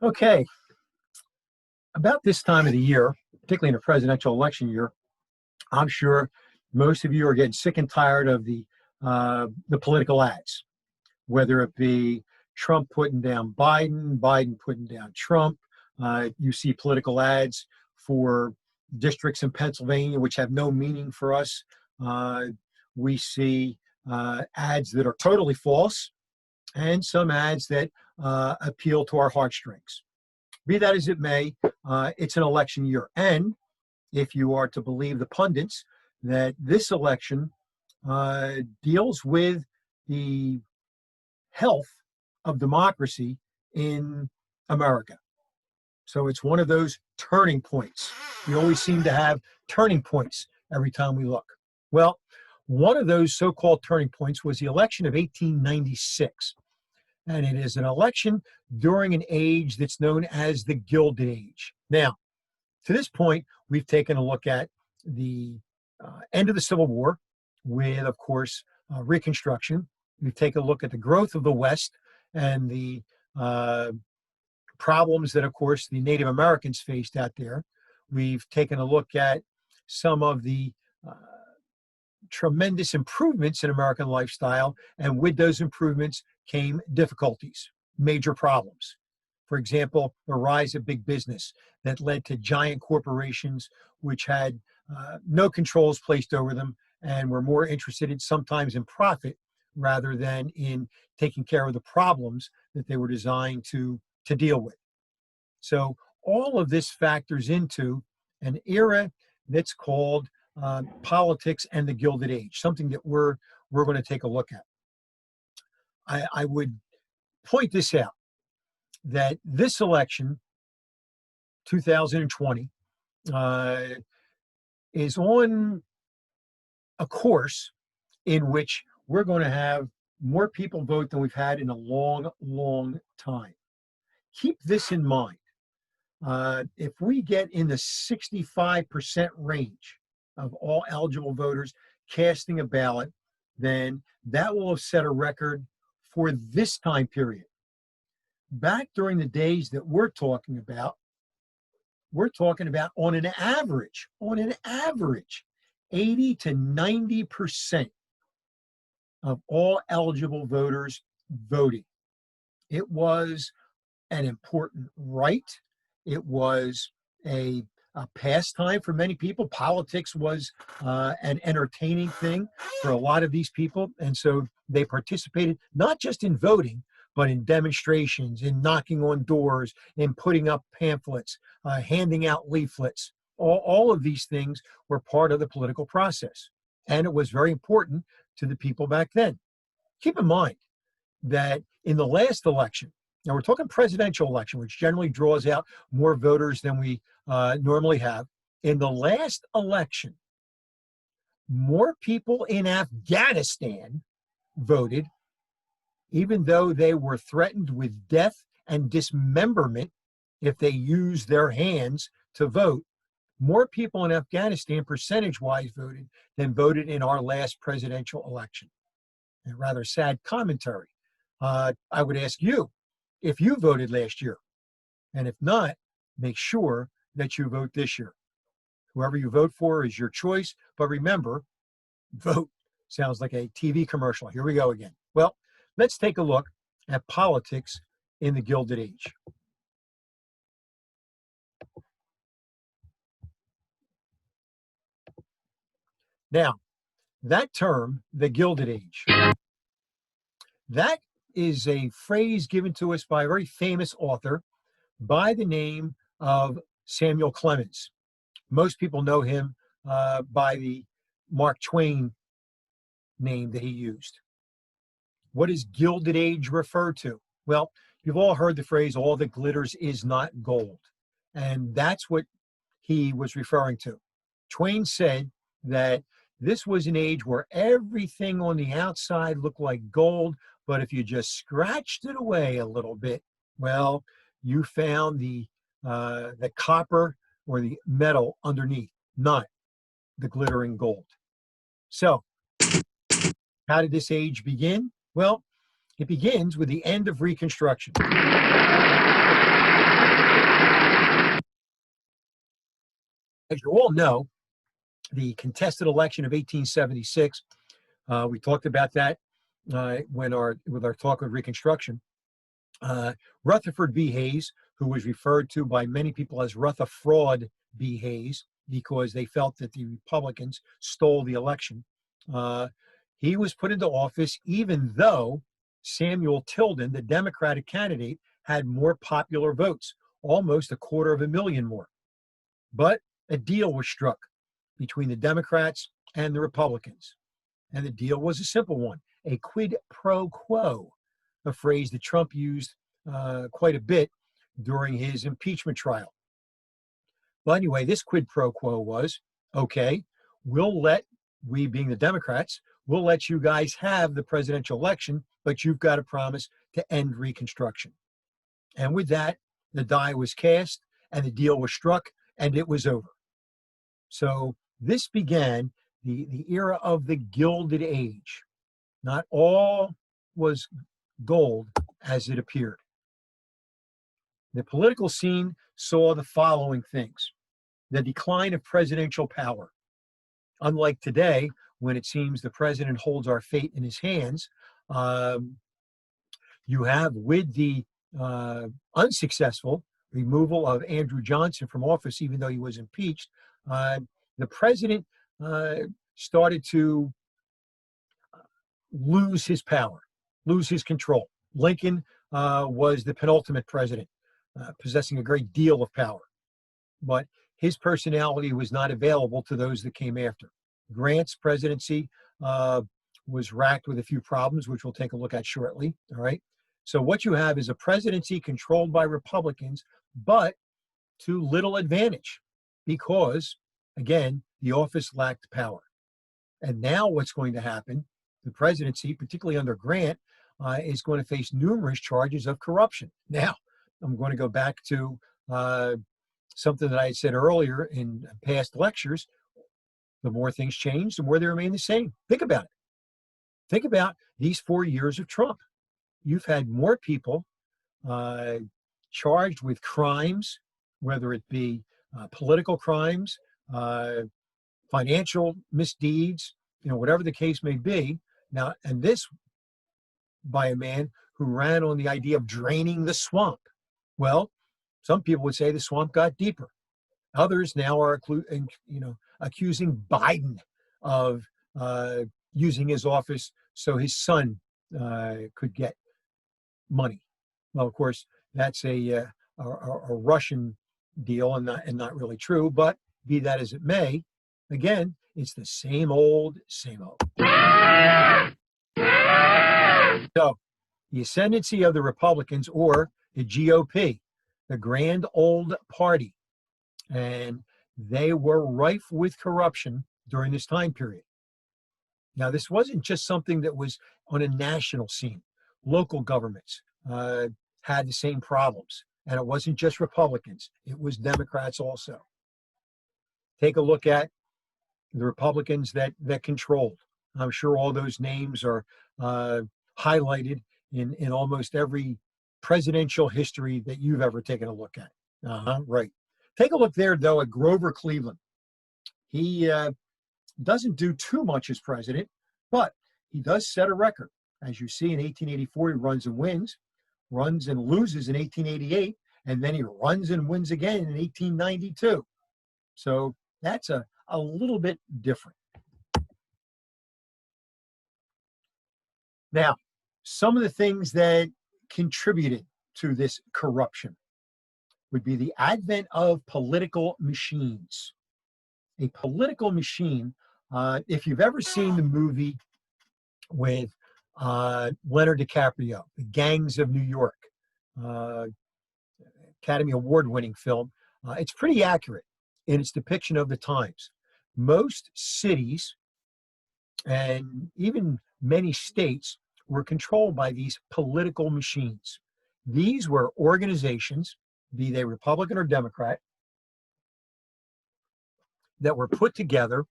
Okay, about this time of the year, particularly in a presidential election year, I'm sure most of you are getting sick and tired of the political ads, whether it be Trump putting down Biden, Biden putting down Trump. You see political ads for districts in Pennsylvania which have no meaning for us. We see ads that are totally false and some ads that appeal to our heartstrings. Be that as it may, it's an election year. And if you are to believe the pundits, that this election deals with the health of democracy in America. So it's one of those turning points. We always seem to have turning points every time we look. Well, one of those so-called turning points was the election of 1896. And it is an election during an age that's known as the Gilded Age. Now, to this point, we've taken a look at the end of the Civil War with, of course, Reconstruction. We've taken a look at the growth of the West and the problems that, of course, the Native Americans faced out there. We've taken a look at some of the tremendous improvements in American lifestyle, and with those improvements came difficulties, major problems. For example, the rise of big business that led to giant corporations which had no controls placed over them and were more interested in sometimes in profit rather than in taking care of the problems that they were designed to deal with. So all of this factors into an era that's called politics and the Gilded Age, something that we're going to take a look at. I would point this out, that this election, 2020, is on a course in which we're going to have more people vote than we've had in a long, long time. Keep this in mind. If we get in the 65% range of all eligible voters casting a ballot, then that will have set a record for this time period. Back during the days that we're talking about on an average, 80 to 90% of all eligible voters voting. It was an important right. It was a pastime for many people. Politics was an entertaining thing for a lot of these people. And so they participated not just in voting, but in demonstrations, in knocking on doors, in putting up pamphlets, handing out leaflets. All of these things were part of the political process. And it was very important to the people back then. Keep in mind that in the last election, now we're talking presidential election, which generally draws out more voters than we normally have. In the last election, more people in Afghanistan voted, even though they were threatened with death and dismemberment if they used their hands to vote. More people in Afghanistan percentage-wise voted than voted in our last presidential election. A rather sad commentary. I would ask you if you voted last year. And if not, make sure that you vote this year. Whoever you vote for is your choice. But remember, vote sounds like a TV commercial. Here we go again. Well, let's take a look at politics in the Gilded Age. Now, that term, the Gilded Age, that is a phrase given to us by a very famous author by the name of Samuel Clemens. Most people know him by the Mark Twain name that he used. What does Gilded Age refer to? Well, you've all heard the phrase, all that glitters is not gold. And that's what he was referring to. Twain said that this was an age where everything on the outside looked like gold, but if you just scratched it away a little bit, well, you found the copper or the metal underneath, not the glittering gold. So, how did this age begin? Well, it begins with the end of Reconstruction. As you all know, the contested election of 1876, we talked about that with our talk of Reconstruction. Rutherford B. Hayes, who was referred to by many people as Rutherford B. Hayes, because they felt that the Republicans stole the election. He was put into office even though Samuel Tilden, the Democratic candidate, had more popular votes, almost 250,000 more. But a deal was struck between the Democrats and the Republicans. And the deal was a simple one, a quid pro quo, a phrase that Trump used quite a bit during his impeachment trial. Well, anyway, this quid pro quo was, okay, we being the Democrats, we'll let you guys have the presidential election, but you've got to promise to end Reconstruction. And with that, the die was cast and the deal was struck and it was over. So this began the era of the Gilded Age. Not all was gold as it appeared. The political scene saw the following things: the decline of presidential power. Unlike today, when it seems the president holds our fate in his hands, you have, with the unsuccessful removal of Andrew Johnson from office, even though he was impeached, the president started to lose his power, lose his control. Lincoln was the penultimate president, possessing a great deal of power, but his personality was not available to those that came after. Grant's presidency was racked with a few problems, which we'll take a look at shortly. All right. So what you have is a presidency controlled by Republicans, but to little advantage because, again, the office lacked power. And now what's going to happen, the presidency, particularly under Grant, is going to face numerous charges of corruption. Now, I'm going to go back to something that I had said earlier in past lectures. The more things change, the more they remain the same. Think about it. Think about these 4 years of Trump. You've had more people charged with crimes, whether it be political crimes, financial misdeeds, whatever the case may be. Now, and this by a man who ran on the idea of draining the swamp. Well, some people would say the swamp got deeper. Others now are, accusing Biden of using his office so his son could get money. Well, of course, that's a Russian deal and not really true. But be that as it may, again, it's the same old, same old. So, the ascendancy of the Republicans, or the GOP, the grand old party, and they were rife with corruption during this time period. Now, this wasn't just something that was on a national scene. Local governments had the same problems, and it wasn't just Republicans, it was Democrats also. Take a look at the Republicans that controlled. I'm sure all those names are highlighted in almost every presidential history that you've ever taken a look at. Right. Take a look there, though, at Grover Cleveland. He doesn't do too much as president, but he does set a record. As you see, in 1884, he runs and wins, runs and loses in 1888, and then he runs and wins again in 1892. So that's a little bit different. Now, some of the things that contributed to this corruption would be the advent of political machines. A political machine, if you've ever seen the movie with Leonardo DiCaprio, The Gangs of New York, Academy Award-winning film, it's pretty accurate in its depiction of the times. Most cities and even many states were controlled by these political machines. These were organizations, be they Republican or Democrat, that were put together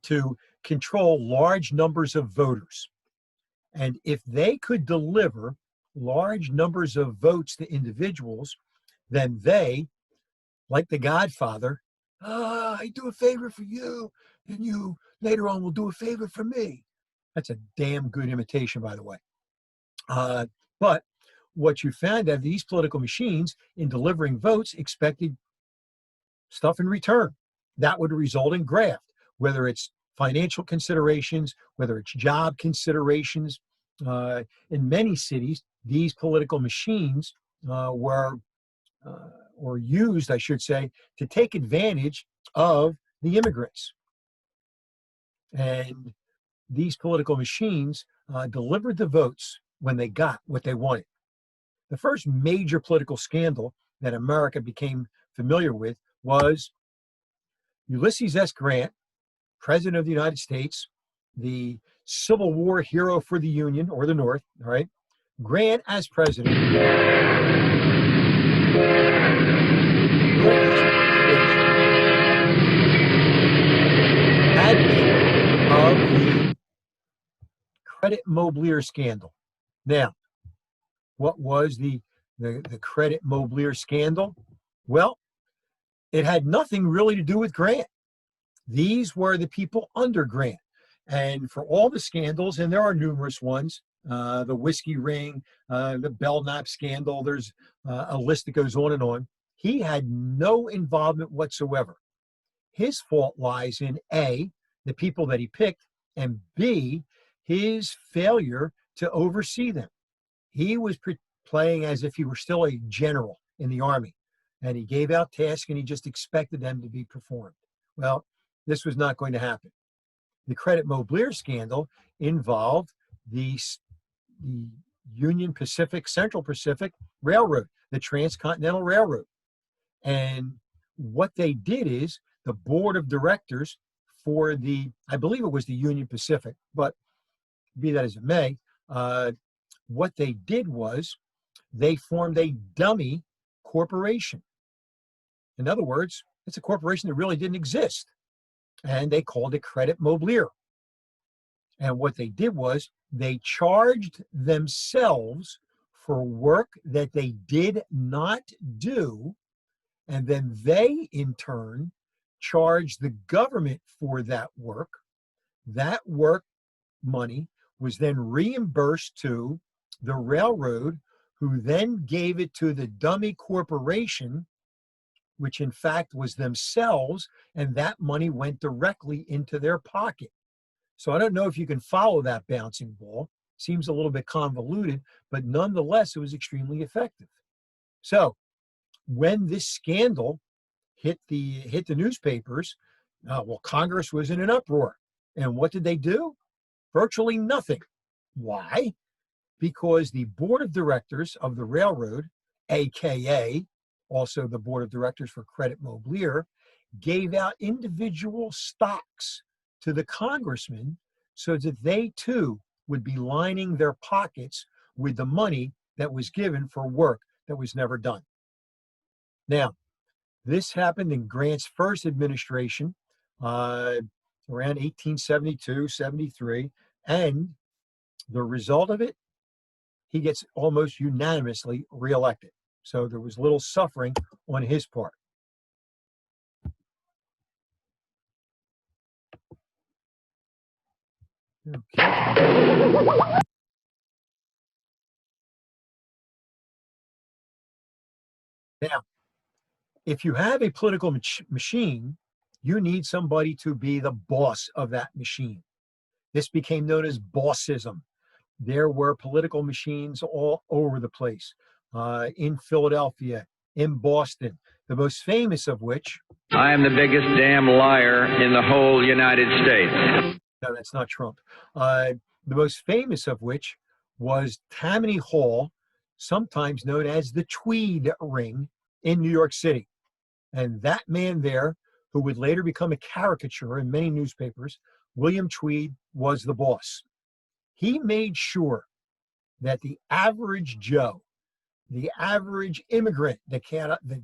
to control large numbers of voters. And if they could deliver large numbers of votes to individuals, then they, like the Godfather, I do a favor for you, and you later on will do a favor for me. That's a damn good imitation, by the way. But what you found that these political machines, in delivering votes, expected stuff in return. That would result in graft, whether it's financial considerations, whether it's job considerations. In many cities, these political machines were or used, I should say, to take advantage of the immigrants. And these political machines delivered the votes when they got what they wanted. The first major political scandal that America became familiar with was Ulysses S. Grant, President of the United States, the Civil War hero for the Union or the North, all right? Grant as president advent of the credit Mobilier scandal. Now, what was the credit Mobilier scandal? Well, it had nothing really to do with Grant. These were the people under Grant. And for all the scandals, and there are numerous ones, the whiskey ring, the Belknap scandal, there's a list that goes on and on. He had no involvement whatsoever. His fault lies in A, the people that he picked, and B, his failure to oversee them. He was playing as if he were still a general in the army, and he gave out tasks and he just expected them to be performed. Well, this was not going to happen. The credit Mobilier scandal involved the Union Pacific, Central Pacific Railroad, the Transcontinental Railroad. And what they did is the board of directors for I believe it was the Union Pacific, but be that as it may, what they did was they formed a dummy corporation. In other words, it's a corporation that really didn't exist. And they called it Credit Mobilier. And what they did was they charged themselves for work that they did not do. And then they, in turn, charged the government for that work. That work money was then reimbursed to the railroad, who then gave it to the dummy corporation, which in fact was themselves, and that money went directly into their pocket. So I don't know if you can follow that bouncing ball. Seems a little bit convoluted, but nonetheless, it was extremely effective. So when this scandal hit the newspapers, well, Congress was in an uproar. And what did they do? Virtually nothing. Why? Because the board of directors of the railroad, AKA also the board of directors for Credit Mobilier, gave out individual stocks to the congressmen so that they too would be lining their pockets with the money that was given for work that was never done. Now, this happened in Grant's first administration, around 1872, 73, and the result of it, he gets almost unanimously reelected. So there was little suffering on his part. Okay. Now, if you have a political machine, you need somebody to be the boss of that machine. This became known as bossism. There were political machines all over the place, in Philadelphia, in Boston, the most famous of which... I am the biggest damn liar in the whole United States. No, that's not Trump. The most famous of which was Tammany Hall, sometimes known as the Tweed Ring in New York City. And that man there, who would later become a caricature in many newspapers, William Tweed, was the boss. He made sure that the average Joe, the average immigrant that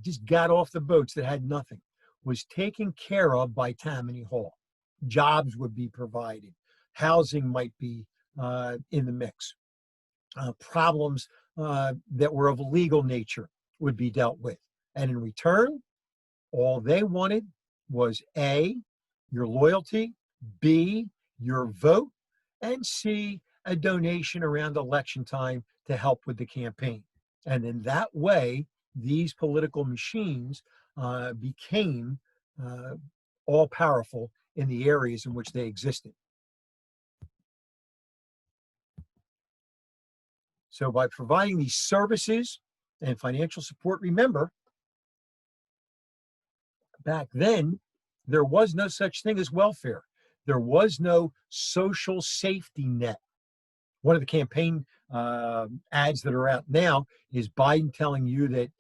just got off the boats that had nothing, was taken care of by Tammany Hall. Jobs would be provided. Housing might be in the mix. Problems that were of a legal nature would be dealt with. And in return, all they wanted was A, your loyalty, B, your vote, and C, a donation around election time to help with the campaign. And in that way, these political machines became all powerful in the areas in which they existed. So by providing these services and financial support, remember, back then, there was no such thing as welfare. There was no social safety net. One of the campaign ads that are out now is Biden telling you that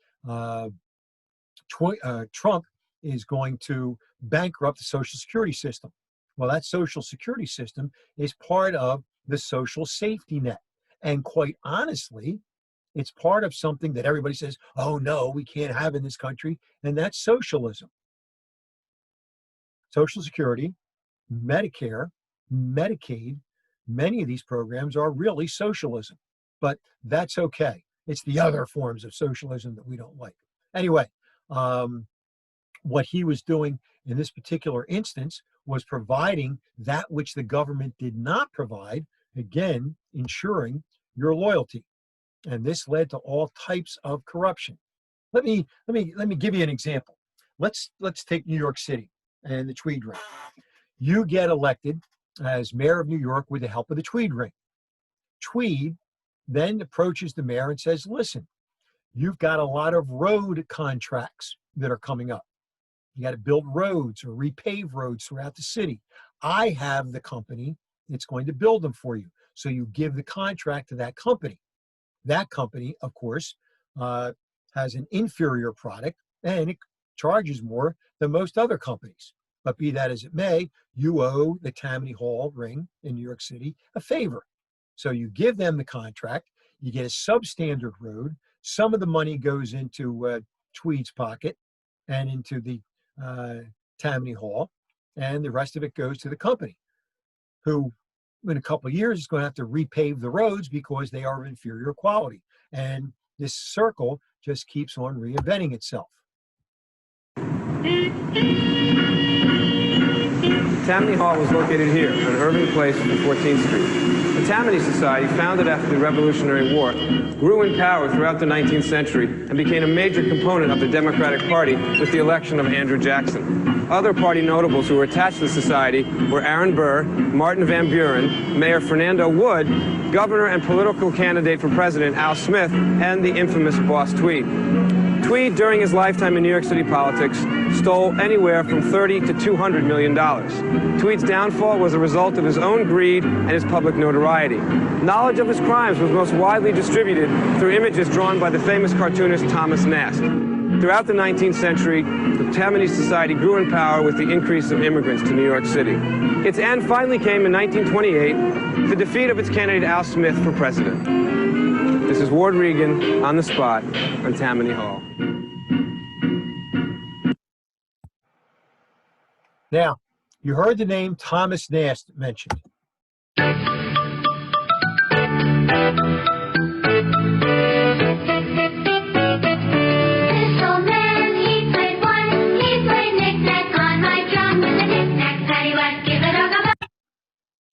Trump is going to bankrupt the Social Security system. Well, that Social Security system is part of the social safety net. And quite honestly, it's part of something that everybody says, oh no, we can't have in this country, and that's socialism. Social Security, Medicare, Medicaid, many of these programs are really socialism, but that's okay. It's the other forms of socialism that we don't like. Anyway, what he was doing in this particular instance was providing that which the government did not provide, again, ensuring your loyalty. And this led to all types of corruption. Let me give you an example. Let's take New York City and the Tweed Ring. You get elected as mayor of New York with the help of the Tweed Ring. Tweed then approaches the mayor and says, listen, you've got a lot of road contracts that are coming up. You got to build roads or repave roads throughout the city. I have the company that's going to build them for you. So you give the contract to that company. That company, of course, has an inferior product and it charges more than most other companies. But be that as it may, you owe the Tammany Hall ring in New York City a favor. So you give them the contract, you get a substandard road, some of the money goes into Tweed's pocket and into the Tammany Hall, and the rest of it goes to the company, who in a couple of years is going to have to repave the roads because they are of inferior quality. And this circle just keeps on reinventing itself. Tammany Hall was located here on Irving Place and 14th Street. The Tammany Society, founded after the Revolutionary War, grew in power throughout the 19th century and became a major component of the Democratic Party with the election of Andrew Jackson. Other party notables who were attached to the society were Aaron Burr, Martin Van Buren, Mayor Fernando Wood, Governor and political candidate for president Al Smith, and the infamous Boss Tweed. Tweed, during his lifetime in New York City politics, stole anywhere from $30 to $200 million. Tweed's downfall was a result of his own greed and his public notoriety. Knowledge of his crimes was most widely distributed through images drawn by the famous cartoonist Thomas Nast. Throughout the 19th century, the Tammany Society grew in power with the increase of immigrants to New York City. Its end finally came in 1928, the defeat of its candidate Al Smith for president. This is Ward Regan on the spot on Tammany Hall. Now, you heard the name Thomas Nast mentioned.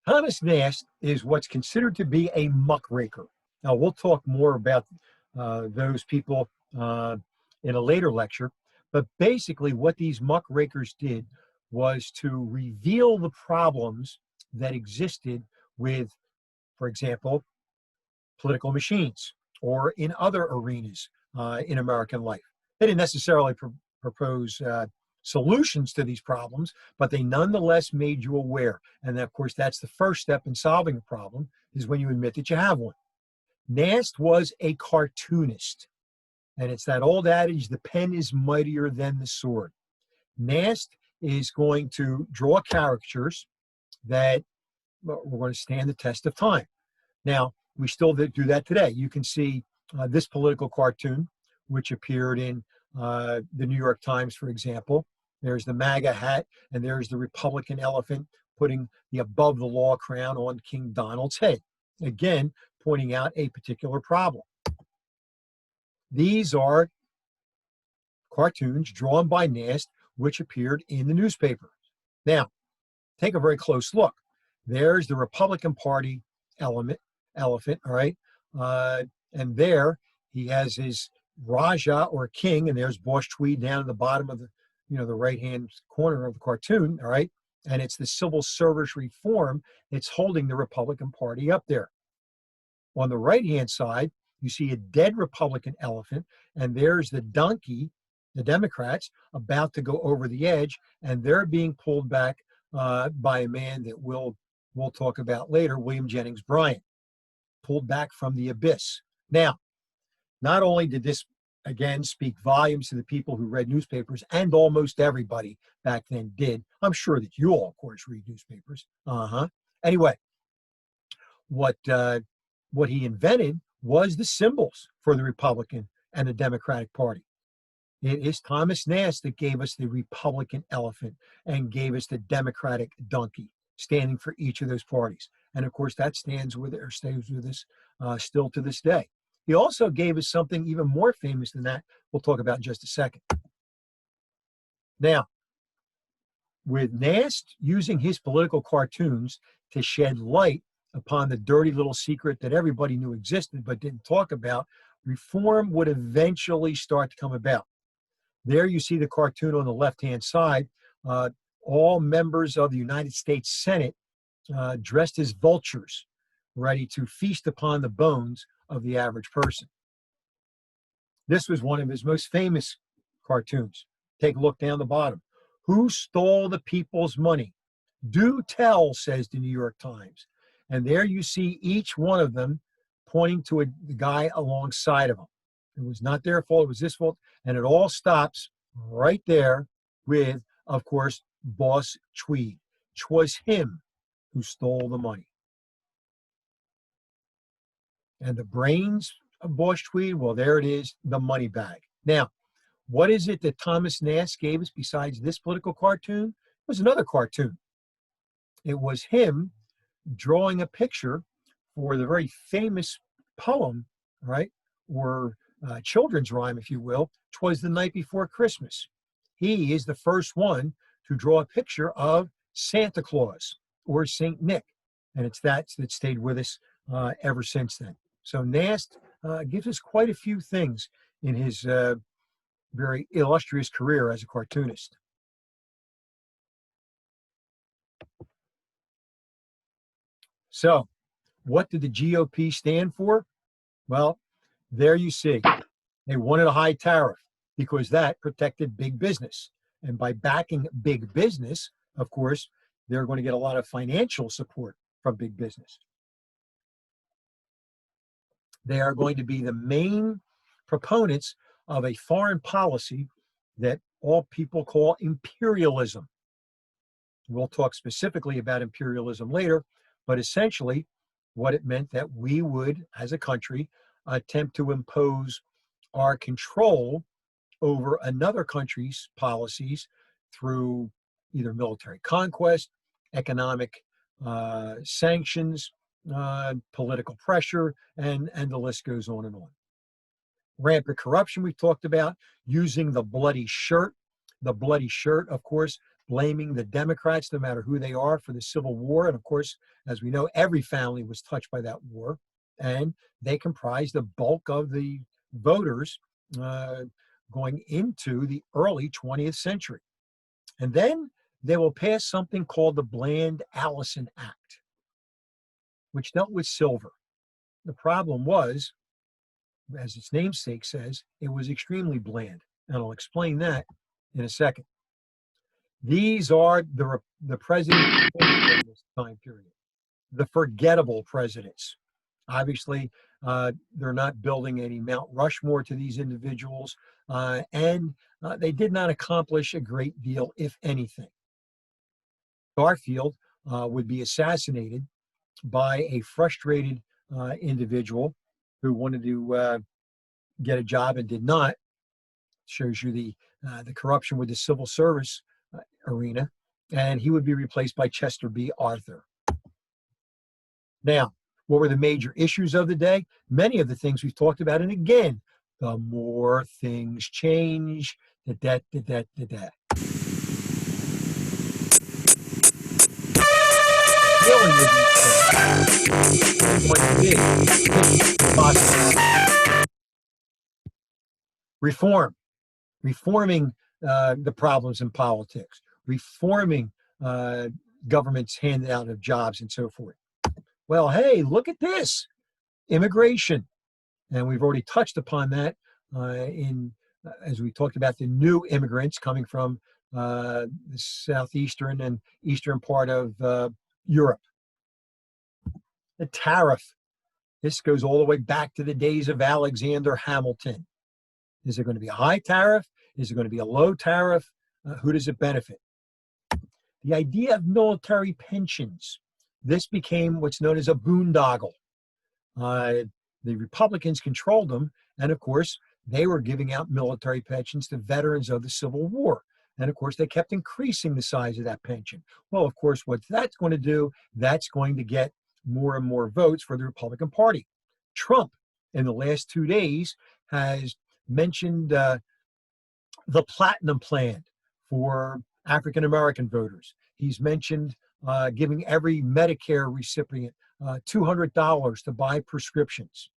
Thomas Nast is what's considered to be a muckraker. Now, we'll talk more about those people in a later lecture, but basically what these muckrakers did was to reveal the problems that existed with, for example, political machines or in other arenas in American life. They didn't necessarily propose solutions to these problems, but they nonetheless made you aware. And of course, that's the first step in solving a problem, is when you admit that you have one. Nast was a cartoonist, and it's that old adage, the pen is mightier than the sword. Nast is going to draw caricatures that we're going to stand the test of time. Now, we still do that today. You can see this political cartoon, which appeared in the New York Times, for example. There's the MAGA hat, and there's the Republican elephant putting the above the law crown on King Donald's head. Again, pointing out a particular problem. These are cartoons drawn by Nast which appeared in the newspaper. Now, take a very close look. There's the Republican Party elephant, all right? And there he has his Raja or king, and there's Boss Tweed down at the bottom of the, the right-hand corner of the cartoon, all right? And it's the civil service reform that's holding the Republican Party up there. On the right-hand side, you see a dead Republican elephant, and there's the donkey, the Democrats, about to go over the edge, and they're being pulled back by a man that we'll talk about later, William Jennings Bryan, pulled back from the abyss. Now, not only did this, again, speak volumes to the people who read newspapers, and almost everybody back then did. I'm sure that you all, of course, read newspapers. Anyway, what he invented was the symbols for the Republican and the Democratic Party. It is Thomas Nast that gave us the Republican elephant and gave us the Democratic donkey, standing for each of those parties. And of course, that stays with us still to this day. He also gave us something even more famous than that we'll talk about in just a second. Now, with Nast using his political cartoons to shed light upon the dirty little secret that everybody knew existed but didn't talk about, reform would eventually start to come about. There you see the cartoon on the left-hand side, all members of the United States Senate dressed as vultures, ready to feast upon the bones of the average person. This was one of his most famous cartoons. Take a look down the bottom. Who stole the people's money? Do tell, says the New York Times. And there you see each one of them pointing to the guy alongside of them. It was not their fault, it was his fault. And it all stops right there with, of course, Boss Tweed. 'Twas him who stole the money. And the brains of Boss Tweed, well, there it is, the money bag. Now, what is it that Thomas Nast gave us besides this political cartoon? It was another cartoon. It was him drawing a picture for the very famous poem, right, or children's rhyme, if you will, "'Twas the Night Before Christmas." He is the first one to draw a picture of Santa Claus or Saint Nick, and it's that stayed with us ever since then. So Nast gives us quite a few things in his very illustrious career as a cartoonist. So, what did the GOP stand for? Well, there you see. They wanted a high tariff because that protected big business. And by backing big business, of course, they're going to get a lot of financial support from big business. They are going to be the main proponents of a foreign policy that all people call imperialism. We'll talk specifically about imperialism later, but essentially what it meant that we would, as a country, attempt to impose our control over another country's policies through either military conquest, economic sanctions, political pressure, and the list goes on and on. Rampant corruption we've talked about, using the bloody shirt. The bloody shirt, of course, blaming the Democrats, no matter who they are, for the Civil War. And of course, as we know, every family was touched by that war. And they comprised the bulk of the voters going into the early 20th century. And then they will pass something called the Bland-Allison Act, which dealt with silver. The problem was, as its namesake says, it was extremely bland. And I'll explain that in a second. These are the presidents in this time period, the forgettable presidents. Obviously, they're not building any Mount Rushmore to these individuals, and they did not accomplish a great deal, if anything. Garfield would be assassinated by a frustrated individual who wanted to get a job and did not. Shows you the corruption with the civil service arena, and he would be replaced by Chester B. Arthur. Now, what were the major issues of the day? Many of the things we've talked about, and again, the more things change, the dealing with these things going to be possible. Reforming the problems in politics, reforming government's handout of jobs and so forth. Well, hey, look at this, immigration. And we've already touched upon that as we talked about the new immigrants coming from the southeastern and eastern part of Europe. The tariff. This goes all the way back to the days of Alexander Hamilton. Is there going to be a high tariff? Is it going to be a low tariff? Who does it benefit? The idea of military pensions. This became what's known as a boondoggle. The Republicans controlled them, and of course, they were giving out military pensions to veterans of the Civil War. And of course, they kept increasing the size of that pension. Well, of course, what that's going to do, that's going to get more and more votes for the Republican Party. Trump, in the last 2 days, has mentioned the Platinum Plan for African-American voters. He's mentioned giving every Medicare recipient $200 to buy prescriptions.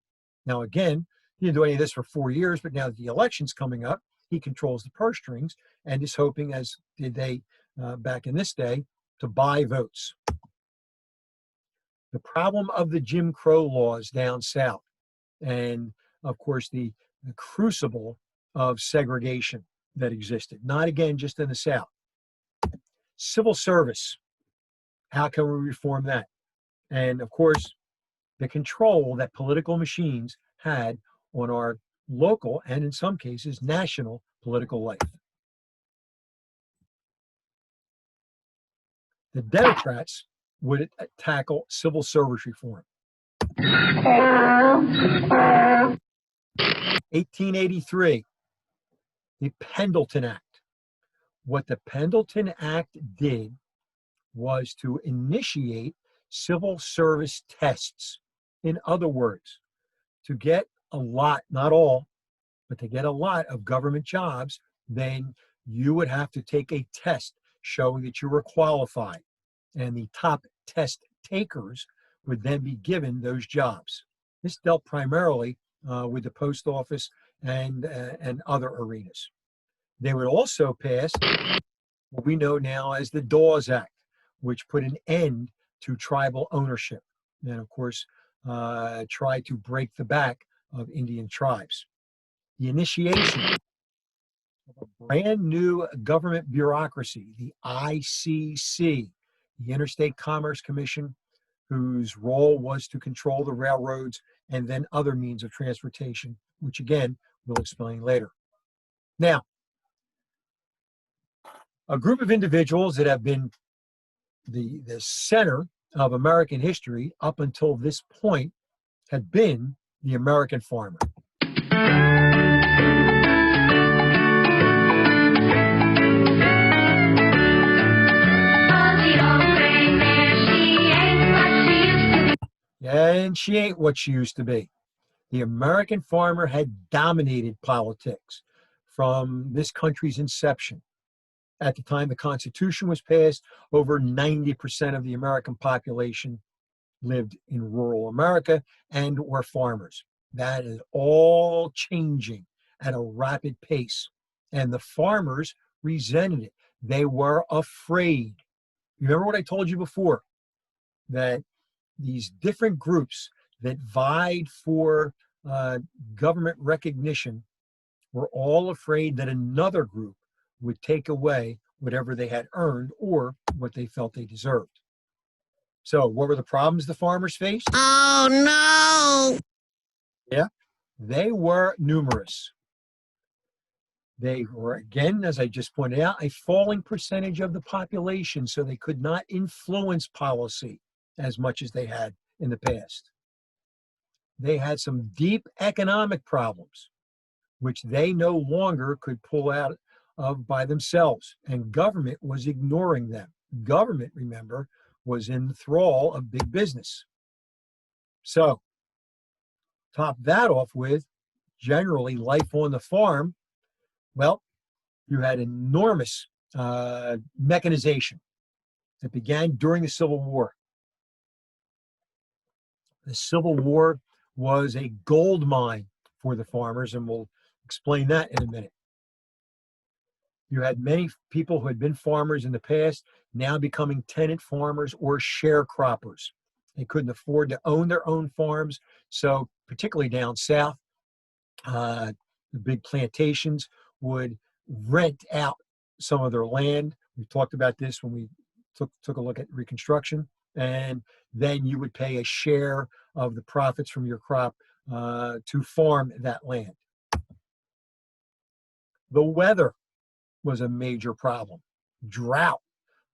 Now, again, he didn't do any of this for 4 years, but now that the election's coming up, he controls the purse strings and is hoping, as did they back in this day, to buy votes. The problem of the Jim Crow laws down south, and of course the crucible of segregation that existed, not again just in the South. Civil service, how can we reform that? And of course, the control that political machines had on our local and in some cases national political life. The Democrats would tackle civil service reform. 1883, the Pendleton Act. What the Pendleton Act did was to initiate civil service tests. In other words, to get a lot, not all, but to get a lot of government jobs, then you would have to take a test showing that you were qualified. And the top test takers would then be given those jobs. This dealt primarily with the post office and other arenas. They would also pass what we know now as the Dawes Act, which put an end to tribal ownership, and of course tried to break the back of Indian tribes. The initiation of a brand new government bureaucracy, the ICC, the Interstate Commerce Commission, whose role was to control the railroads and then other means of transportation, which again, we'll explain later. Now, a group of individuals that have been the center of American history up until this point had been the American farmer. And she ain't what she used to be. The American farmer had dominated politics from this country's inception. At the time the Constitution was passed, over 90% of the American population lived in rural America and were farmers. That is all changing at a rapid pace. And the farmers resented it. They were afraid. Remember what I told you before, that these different groups that vied for government recognition were all afraid that another group would take away whatever they had earned or what they felt they deserved. So what were the problems the farmers faced? Oh, no! Yeah, they were numerous. They were, again, as I just pointed out, a falling percentage of the population, so they could not influence policy as much as they had in the past. They had some deep economic problems, which they no longer could pull out of by themselves, and government was ignoring them. Government, remember, was in the thrall of big business. So, top that off with, generally, life on the farm. Well, you had enormous mechanization that began during the Civil War. The Civil War was a gold mine for the farmers, and we'll explain that in a minute. You had many people who had been farmers in the past now becoming tenant farmers or sharecroppers. They couldn't afford to own their own farms, so particularly down south, the big plantations would rent out some of their land. We talked about this when we took a look at Reconstruction, and then you would pay a share of the profits from your crop to farm that land. The weather was a major problem. Drought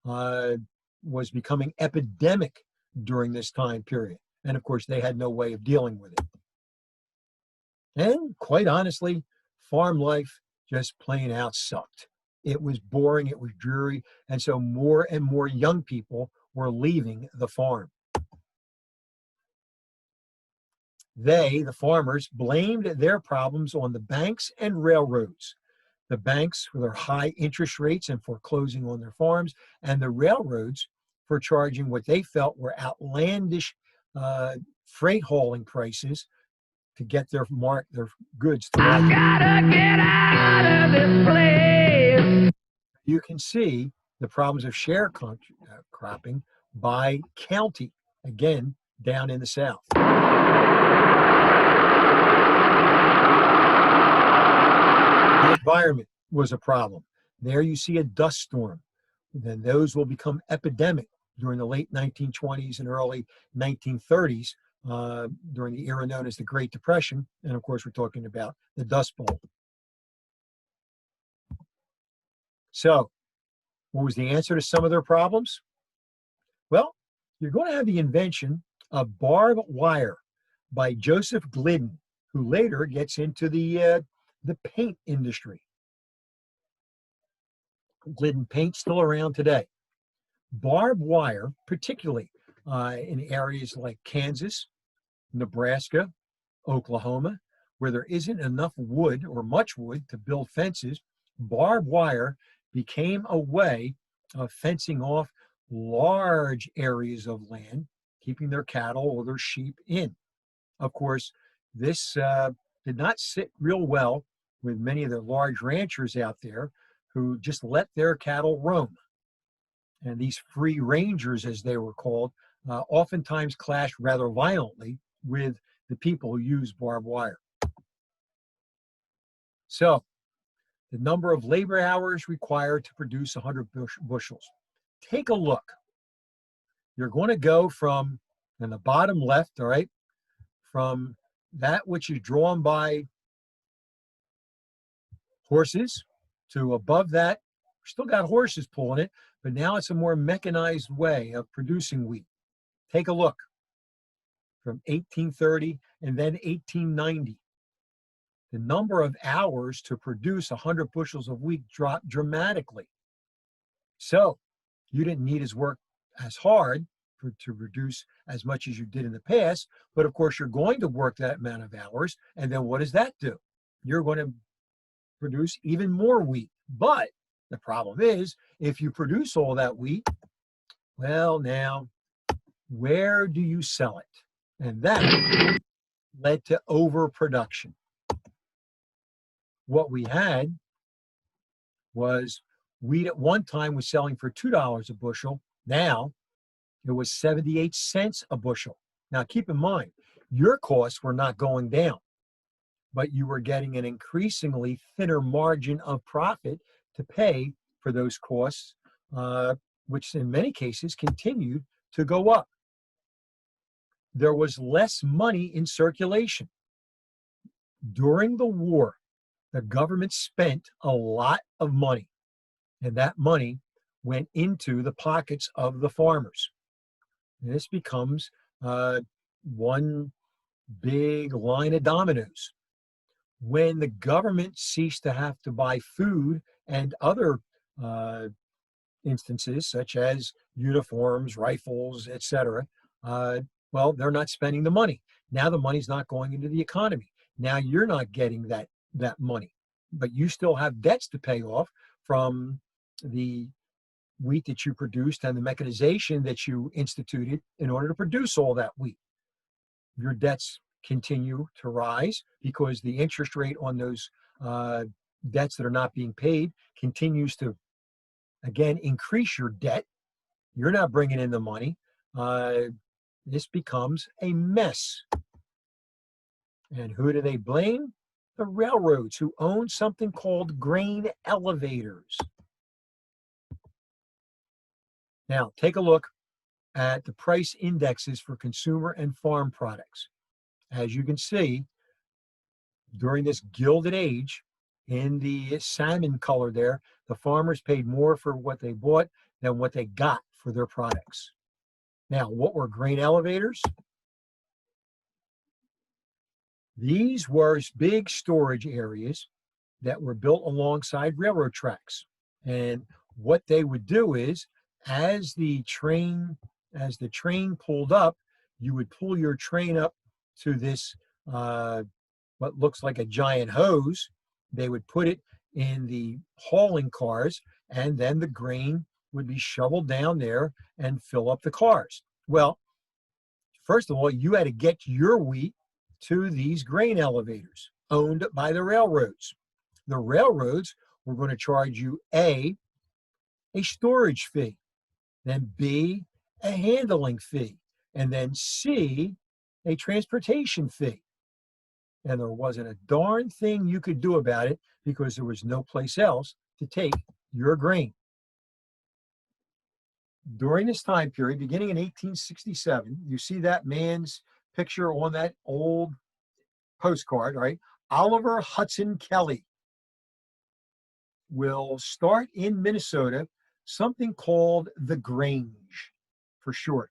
was becoming epidemic during this time period. And of course, they had no way of dealing with it. And quite honestly, farm life just plain out sucked. It was boring, it was dreary, and so more and more young people were leaving the farm. They, the farmers, blamed their problems on the banks and railroads. The banks for their high interest rates and foreclosing on their farms, and the railroads for charging what they felt were outlandish freight hauling prices to get their goods to market. I gotta get out of this place. You can see the problems of sharecropping by county, again, down in the South. The environment was a problem. There you see a dust storm. Then those will become epidemic during the late 1920s and early 1930s, during the era known as the Great Depression. And of course, we're talking about the Dust Bowl. So, what was the answer to some of their problems? Well, you're going to have the invention of barbed wire by Joseph Glidden, who later gets into the paint industry. Glidden paint still around today. Barbed wire, particularly in areas like Kansas, Nebraska, Oklahoma, where there isn't enough wood or much wood to build fences, barbed wire became a way of fencing off large areas of land, keeping their cattle or their sheep in. Of course, this did not sit real well with many of the large ranchers out there who just let their cattle roam. And these free rangers, as they were called, oftentimes clashed rather violently with the people who use barbed wire. So, the number of labor hours required to produce 100 bushels. Take a look. You're going to go from, in the bottom left, all right, from that which is drawn by horses to above that. We've still got horses pulling it, but now it's a more mechanized way of producing wheat. Take a look. From 1830 and then 1890. The number of hours to produce 100 bushels of wheat dropped dramatically. So you didn't need to work as hard to produce as much as you did in the past, but of course you're going to work that amount of hours, and then what does that do? You're going to produce even more wheat. But the problem is, if you produce all that wheat, well, now, where do you sell it? And that led to overproduction. What we had was wheat at one time was selling for $2 a bushel. Now it was 78 cents a bushel. Now keep in mind, your costs were not going down, but you were getting an increasingly thinner margin of profit to pay for those costs, which in many cases continued to go up. There was less money in circulation. During the war, the government spent a lot of money, and that money went into the pockets of the farmers. And this becomes one big line of dominoes. When the government ceased to have to buy food and other instances, such as uniforms, rifles, etc., well, they're not spending the money. Now the money's not going into the economy. Now you're not getting that money, but you still have debts to pay off from the wheat that you produced and the mechanization that you instituted in order to produce all that wheat. your debts continue to rise because the interest rate on those debts that are not being paid continues to, again, increase your debt. You're not bringing in the money. This becomes a mess. And who do they blame? The railroads, who own something called grain elevators. Now, take a look at the price indexes for consumer and farm products. As you can see, during this Gilded Age, in the salmon color there, the farmers paid more for what they bought than what they got for their products. Now, what were grain elevators? These were big storage areas that were built alongside railroad tracks. And what they would do is, as the train pulled up, you would pull your train up to this what looks like a giant hose. They would put it in the hauling cars, and then the grain would be shoveled down there and fill up the cars. Well, first of all, you had to get your wheat to these grain elevators owned by the railroads. The railroads were going to charge you A, a storage fee, then B, a handling fee, and then C, a transportation fee. And there wasn't a darn thing you could do about it because there was no place else to take your grain. During this time period, beginning in 1867, you see that man's picture on that old postcard, right? Oliver Hudson Kelley will start in Minnesota something called the Grange for short.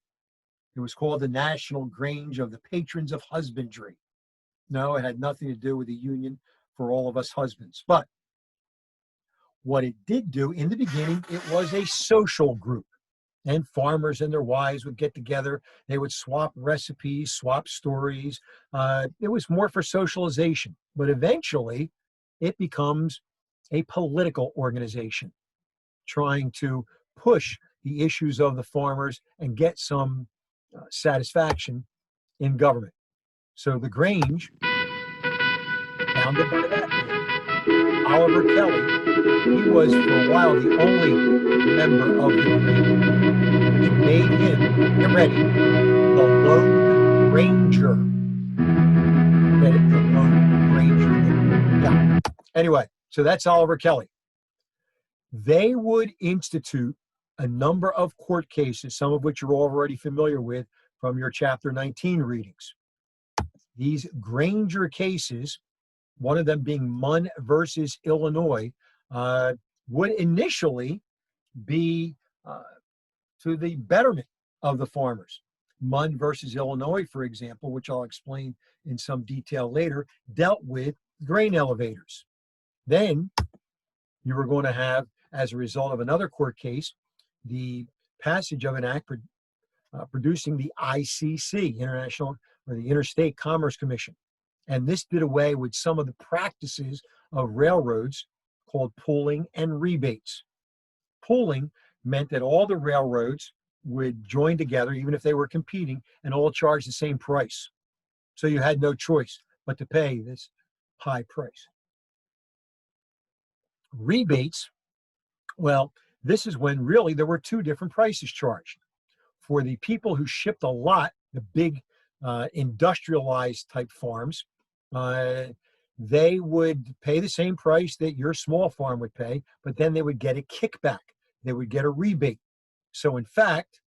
It was called the National Grange of the Patrons of Husbandry. No, it had nothing to do with the union for all of us husbands. But what it did do in the beginning, it was a social group. And farmers and their wives would get together. They would swap recipes, swap stories. It was more for socialization. But eventually, it becomes a political organization trying to push the issues of the farmers and get some satisfaction in government. So the Grange, founded by that man, Oliver Kelley, he was for a while the only member of the Grange, which made him, get ready, the Lone Ranger. Get it? The Lone Ranger. Yeah. Anyway, so that's Oliver Kelley. They would institute a number of court cases, some of which you're already familiar with from your Chapter 19 readings. These Granger cases, one of them being Munn versus Illinois, would initially be to the betterment of the farmers. Munn versus Illinois, for example, which I'll explain in some detail later, dealt with grain elevators. Then you were going to have, as a result of another court case, the passage of an act producing the ICC, International or the Interstate Commerce Commission. And this did away with some of the practices of railroads called pooling and rebates. Pooling meant that all the railroads would join together, even if they were competing, and all charge the same price. So you had no choice but to pay this high price. Rebates, well, this is when really there were two different prices charged. For the people who shipped a lot, the big industrialized type farms, they would pay the same price that your small farm would pay, but then they would get a kickback. They would get a rebate. So in fact,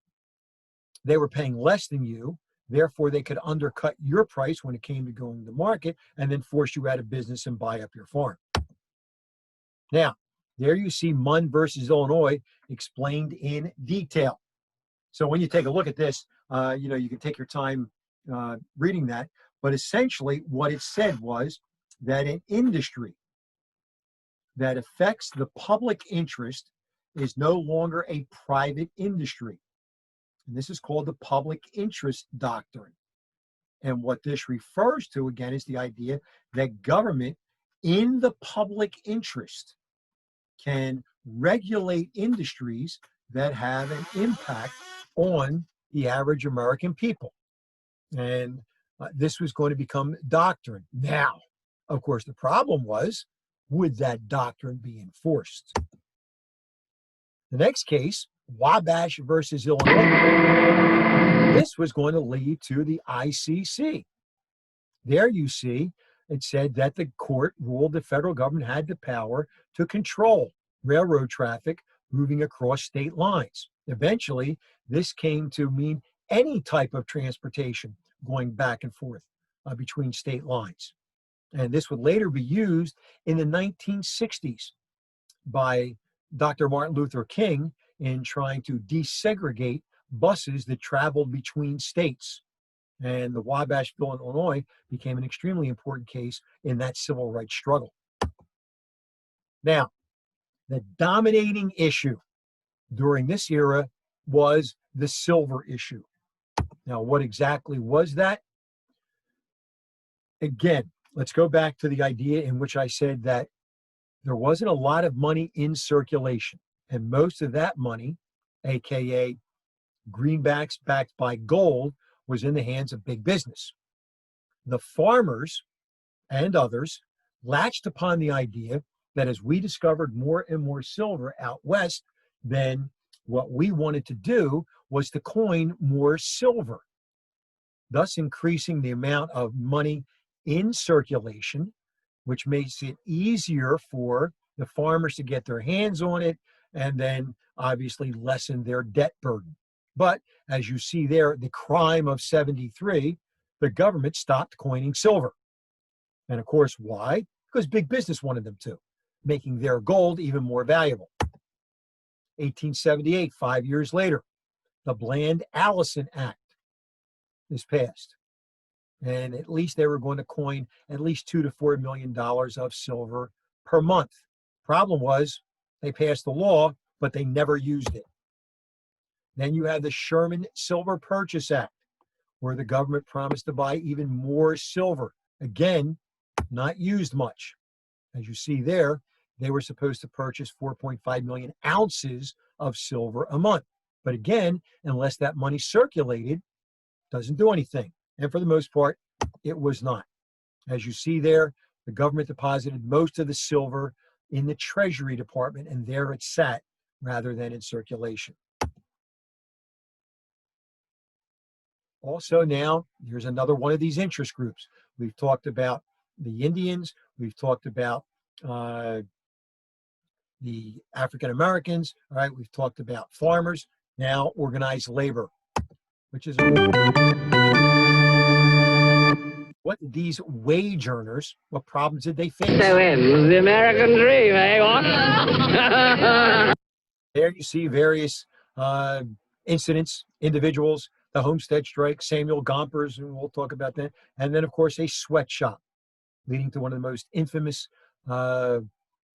they were paying less than you. Therefore, they could undercut your price when it came to going to market and then force you out of business and buy up your farm. Now, there you see Munn versus Illinois explained in detail. So when you take a look at this, you can take your time reading that. But essentially, what it said was that an industry that affects the public interest is no longer a private industry. And this is called the public interest doctrine. And what this refers to, again, is the idea that government, in the public interest, can regulate industries that have an impact on the average American people. And This was going to become doctrine. Now, of course, the problem was, would that doctrine be enforced? The next case, Wabash versus Illinois, this was going to lead to the ICC. There you see, it said that the court ruled the federal government had the power to control railroad traffic moving across state lines. Eventually, this came to mean any type of transportation going back and forth between state lines. And this would later be used in the 1960s by Dr. Martin Luther King in trying to desegregate buses that traveled between states. And the Wabash bill in Illinois became an extremely important case in that civil rights struggle. Now, the dominating issue during this era was the silver issue. Now, what exactly was that? Again, let's go back to the idea in which I said that there wasn't a lot of money in circulation, and most of that money, aka greenbacks backed by gold, was in the hands of big business. The farmers and others latched upon the idea that as we discovered more and more silver out west, then what we wanted to do was to coin more silver, thus increasing the amount of money in circulation, which makes it easier for the farmers to get their hands on it and then obviously lessen their debt burden. But as you see there, the crime of 73, the government stopped coining silver. And of course, why? Because big business wanted them to, making their gold even more valuable. 1878, 5 years later, the Bland-Allison Act is passed. And at least they were going to coin at least $2 to $4 million of silver per month. Problem was, they passed the law, but they never used it. Then you have the Sherman Silver Purchase Act, where the government promised to buy even more silver. Again, not used much. As you see there, they were supposed to purchase 4.5 million ounces of silver a month. But again, unless that money circulated, doesn't do anything. And for the most part, it was not. As you see there, the government deposited most of the silver in the Treasury Department, and there it sat rather than in circulation. Also now, here's another one of these interest groups. We've talked about the Indians. We've talked about the African Americans. All right, we've talked about farmers. Now organized labor, which is what these wage earners, what problems did they face? So ends the American dream, eh? What? There you see various incidents, individuals, the Homestead Strike, Samuel Gompers, and we'll talk about that. And then, of course, a sweatshop, leading to one of the most infamous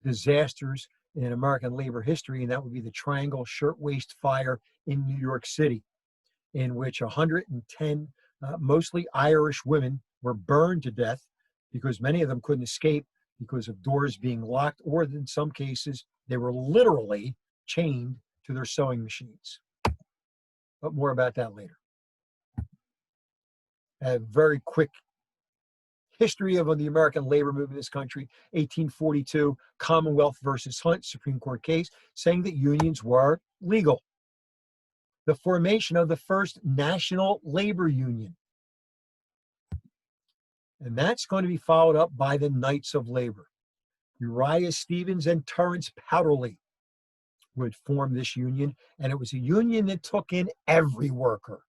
disasters in American labor history, and that would be the Triangle Shirtwaist Fire in New York City, in which 110 mostly Irish women were burned to death because many of them couldn't escape because of doors being locked, or in some cases, they were literally chained to their sewing machines. But more about that later. A very quick history of the American labor movement in this country. 1842, Commonwealth versus Hunt, Supreme Court case, saying that unions were legal. The formation of the first national labor union. And that's going to be followed up by the Knights of Labor. Uriah Stevens and Terrence Powderly would form this union, and it was a union that took in every worker.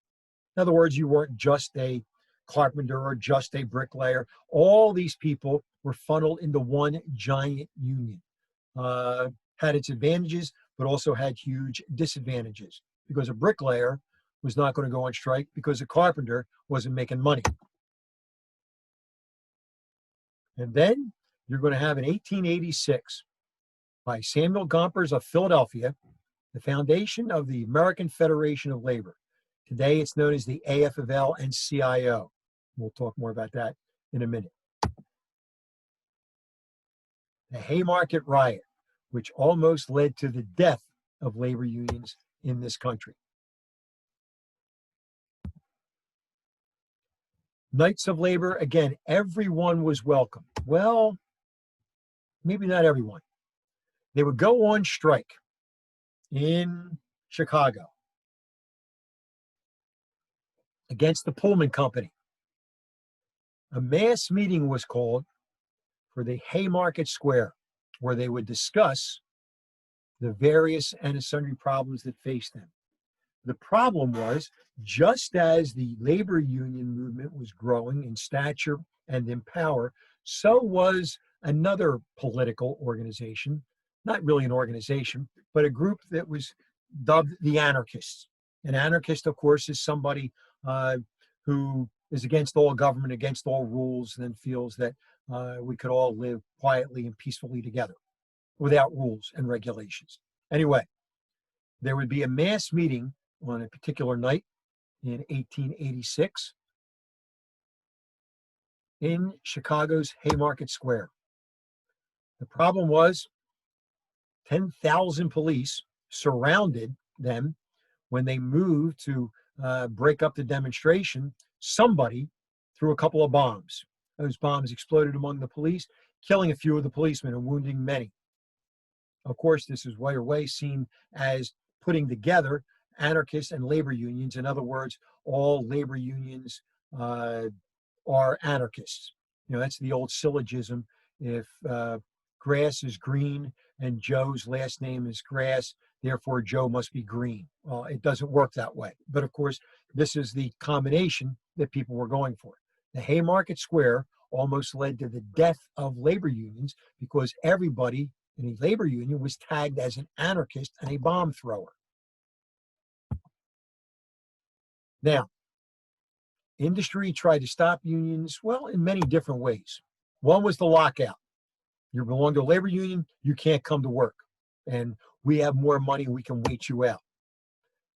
In other words, you weren't just a carpenter or just a bricklayer. All these people were funneled into one giant union. Had its advantages, but also had huge disadvantages, because a bricklayer was not going to go on strike because a carpenter wasn't making money. And then you're going to have in 1886, by Samuel Gompers of Philadelphia, the foundation of the American Federation of Labor. Today it's known as the AFL and CIO. We'll talk more about that in a minute. The Haymarket Riot, which almost led to the death of labor unions in this country. Knights of Labor, again, everyone was welcome. Well, maybe not everyone. They would go on strike in Chicago against the Pullman Company. A mass meeting was called for the Haymarket Square, where they would discuss the various and sundry problems that faced them. The problem was, just as the labor union movement was growing in stature and in power, so was another political organization, not really an organization, but a group that was dubbed the anarchists. An anarchist, of course, is somebody who is against all government, against all rules, and then feels that we could all live quietly and peacefully together without rules and regulations. Anyway, there would be a mass meeting on a particular night in 1886 in Chicago's Haymarket Square. The problem was 10,000 police surrounded them when they moved to break up the demonstration. Somebody threw a couple of bombs. Those bombs exploded among the police, killing a few of the policemen and wounding many. Of course, this is right away seen as putting together anarchists and labor unions. In other words, all labor unions are anarchists. You know, that's the old syllogism. If grass is green and Joe's last name is Grass, therefore Joe must be green. Well, it doesn't work that way. But of course, this is the combination that people were going for. The Haymarket Square almost led to the death of labor unions because everybody in a labor union was tagged as an anarchist and a bomb thrower. Now, industry tried to stop unions, well, in many different ways. One was the lockout. You belong to a labor union, you can't come to work. And we have more money, we can wait you out.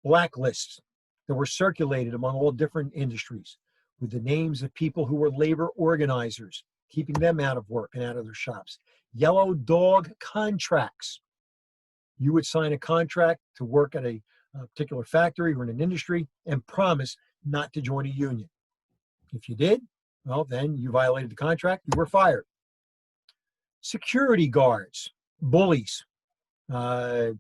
Blacklists that were circulated among all different industries with the names of people who were labor organizers, keeping them out of work and out of their shops. Yellow dog contracts. You would sign a contract to work at a particular factory or in an industry and promise not to join a union. If you did, well, then you violated the contract, you were fired. Security guards, bullies, were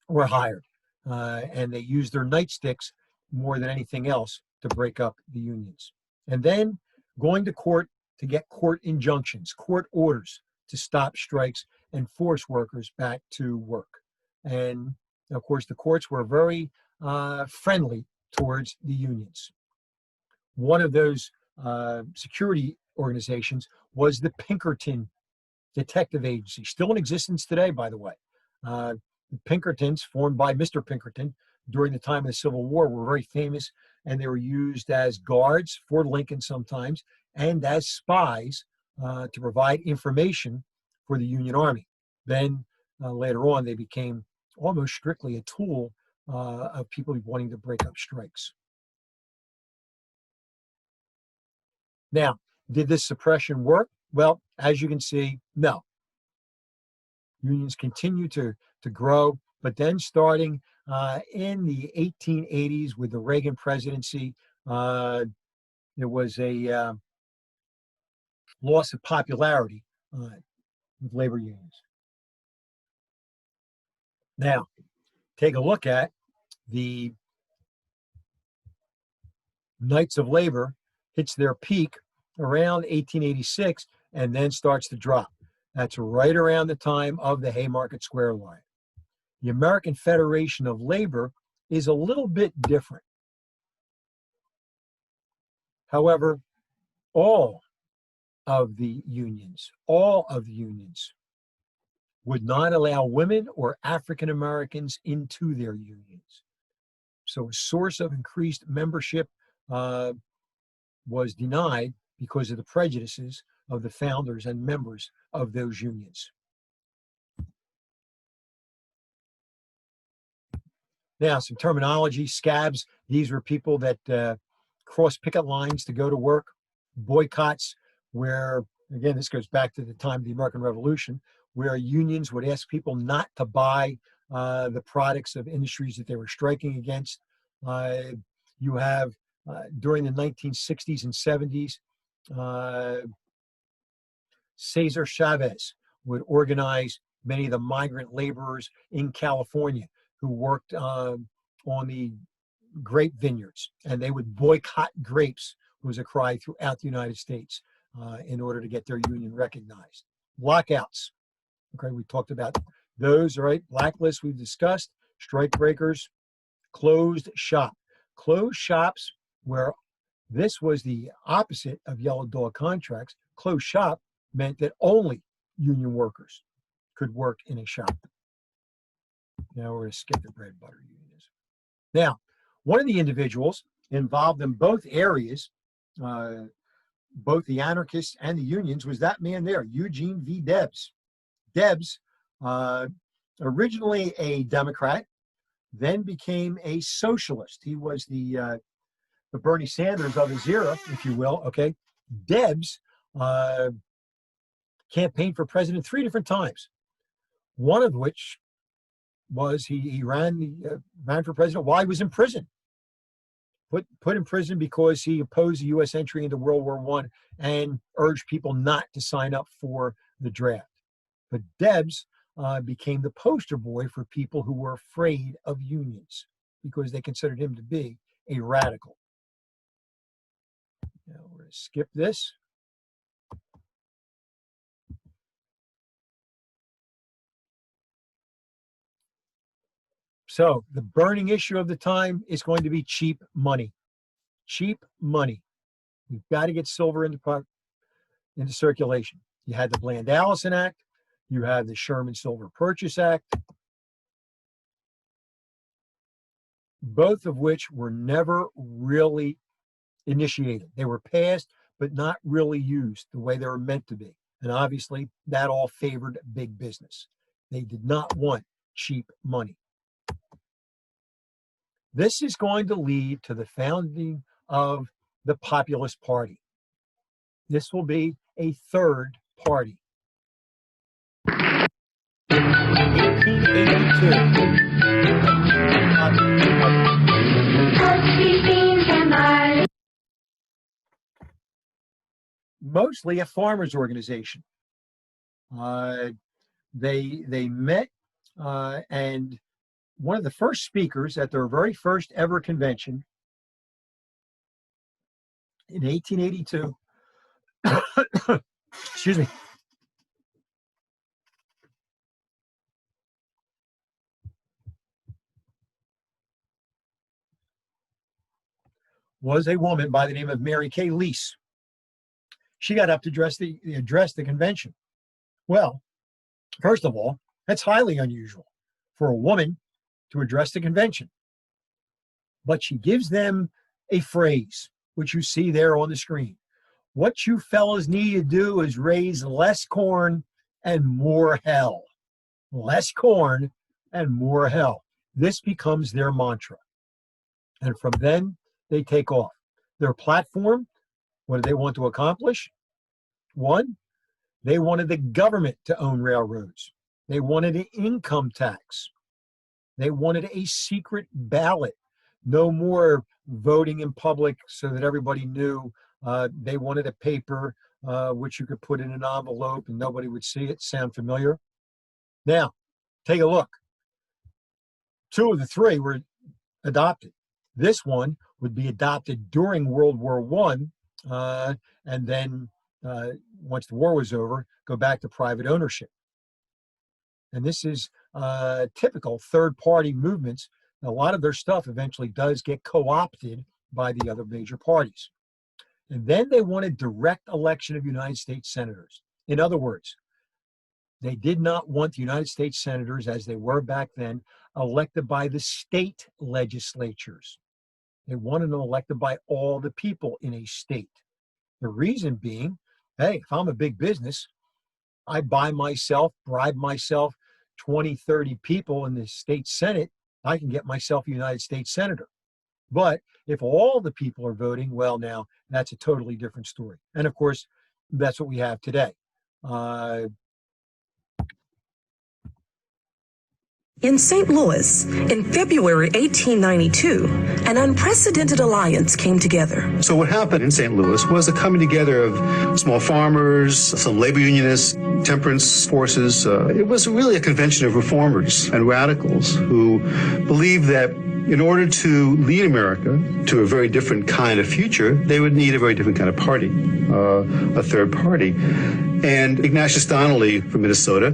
hired, and they used their nightsticks more than anything else to break up the unions. And then going to court to get court injunctions, court orders to stop strikes and force workers back to work. And of course, the courts were very friendly towards the unions. One of those security organizations was the Pinkerton Detective Agency, still in existence today, by the way. The Pinkertons, formed by Mr. Pinkerton during the time of the Civil War, were very famous, and they were used as guards for Lincoln sometimes and as spies to provide information for the Union Army. Then later on, they became almost strictly a tool of people wanting to break up strikes. Now, did this suppression work? Well, as you can see, no. Unions continue to grow, but then starting in the 1880s with the Reagan presidency, there was a loss of popularity with labor unions. Now, take a look at the Knights of Labor hits their peak around 1886 and then starts to drop. That's right around the time of the Haymarket Square line. The American Federation of Labor is a little bit different. However, all of the unions would not allow women or African Americans into their unions. So a source of increased membership was denied because of the prejudices of the founders and members of those unions. Now, some terminology, scabs. These were people that cross picket lines to go to work. Boycotts, where, again, this goes back to the time of the American Revolution, where unions would ask people not to buy the products of industries that they were striking against. You have during the 1960s and 70s, Cesar Chavez would organize many of the migrant laborers in California who worked on the grape vineyards, and they would boycott grapes, was a cry throughout the United States in order to get their union recognized. Lockouts, okay, we talked about those, right? Blacklist we've discussed, strike breakers, closed shop. Closed shops, where this was the opposite of yellow dog contracts. Closed shop meant that only union workers could work in a shop. Now we're going to skip the bread and butter unions. Now, one of the individuals involved in both areas, both the anarchists and the unions, was that man there, Eugene V. Debs. Debs, originally a Democrat, then became a socialist. He was the Bernie Sanders of his era, if you will. Okay, Debs campaigned for president 3 different times. One of which was he ran for president while he was in prison. Put in prison because he opposed the U.S. entry into World War I and urged people not to sign up for the draft. But Debs became the poster boy for people who were afraid of unions because they considered him to be a radical. Now we're going to skip this. So the burning issue of the time is going to be cheap money. Cheap money. We've got to get silver into circulation. You had the Bland-Allison Act. You had the Sherman Silver Purchase Act. Both of which were never really initiated. They were passed, but not really used the way they were meant to be. And obviously, that all favored big business. They did not want cheap money. This is going to lead to the founding of the Populist Party. This will be a third party. 1882. Mostly a farmers' organization. They met, and one of the first speakers at their very first ever convention in 1882, excuse me, was a woman by the name of Mary Kay Lease. She got up to address the convention. Well, first of all, that's highly unusual for a woman to address the convention. But she gives them a phrase, which you see there on the screen. What you fellas need to do is raise less corn and more hell. Less corn and more hell. This becomes their mantra. And from then, they take off. Their platform, what do they want to accomplish? One, they wanted the government to own railroads. They wanted an income tax. They wanted a secret ballot. No more voting in public so that everybody knew. They wanted a paper which you could put in an envelope and nobody would see it. Sound familiar? Now, take a look. 2 of the 3 were adopted. This one would be adopted during World War I, and then once the war was over, go back to private ownership. And this is typical third-party movements. A lot of their stuff eventually does get co-opted by the other major parties. And then they wanted direct election of United States senators. In other words, they did not want the United States senators, as they were back then, elected by the state legislatures. They wanted them elected by all the people in a state. The reason being, hey, if I'm a big business, I buy myself, bribe myself 20, 30 people in the state Senate, I can get myself a United States senator. But if all the people are voting, well, now that's a totally different story. And of course, that's what we have today. In St. Louis, in February 1892, an unprecedented alliance came together. So what happened in St. Louis was the coming together of small farmers, some labor unionists, temperance forces. It was really a convention of reformers and radicals who believed that in order to lead America to a very different kind of future, they would need a very different kind of party, a third party. And Ignatius Donnelly from Minnesota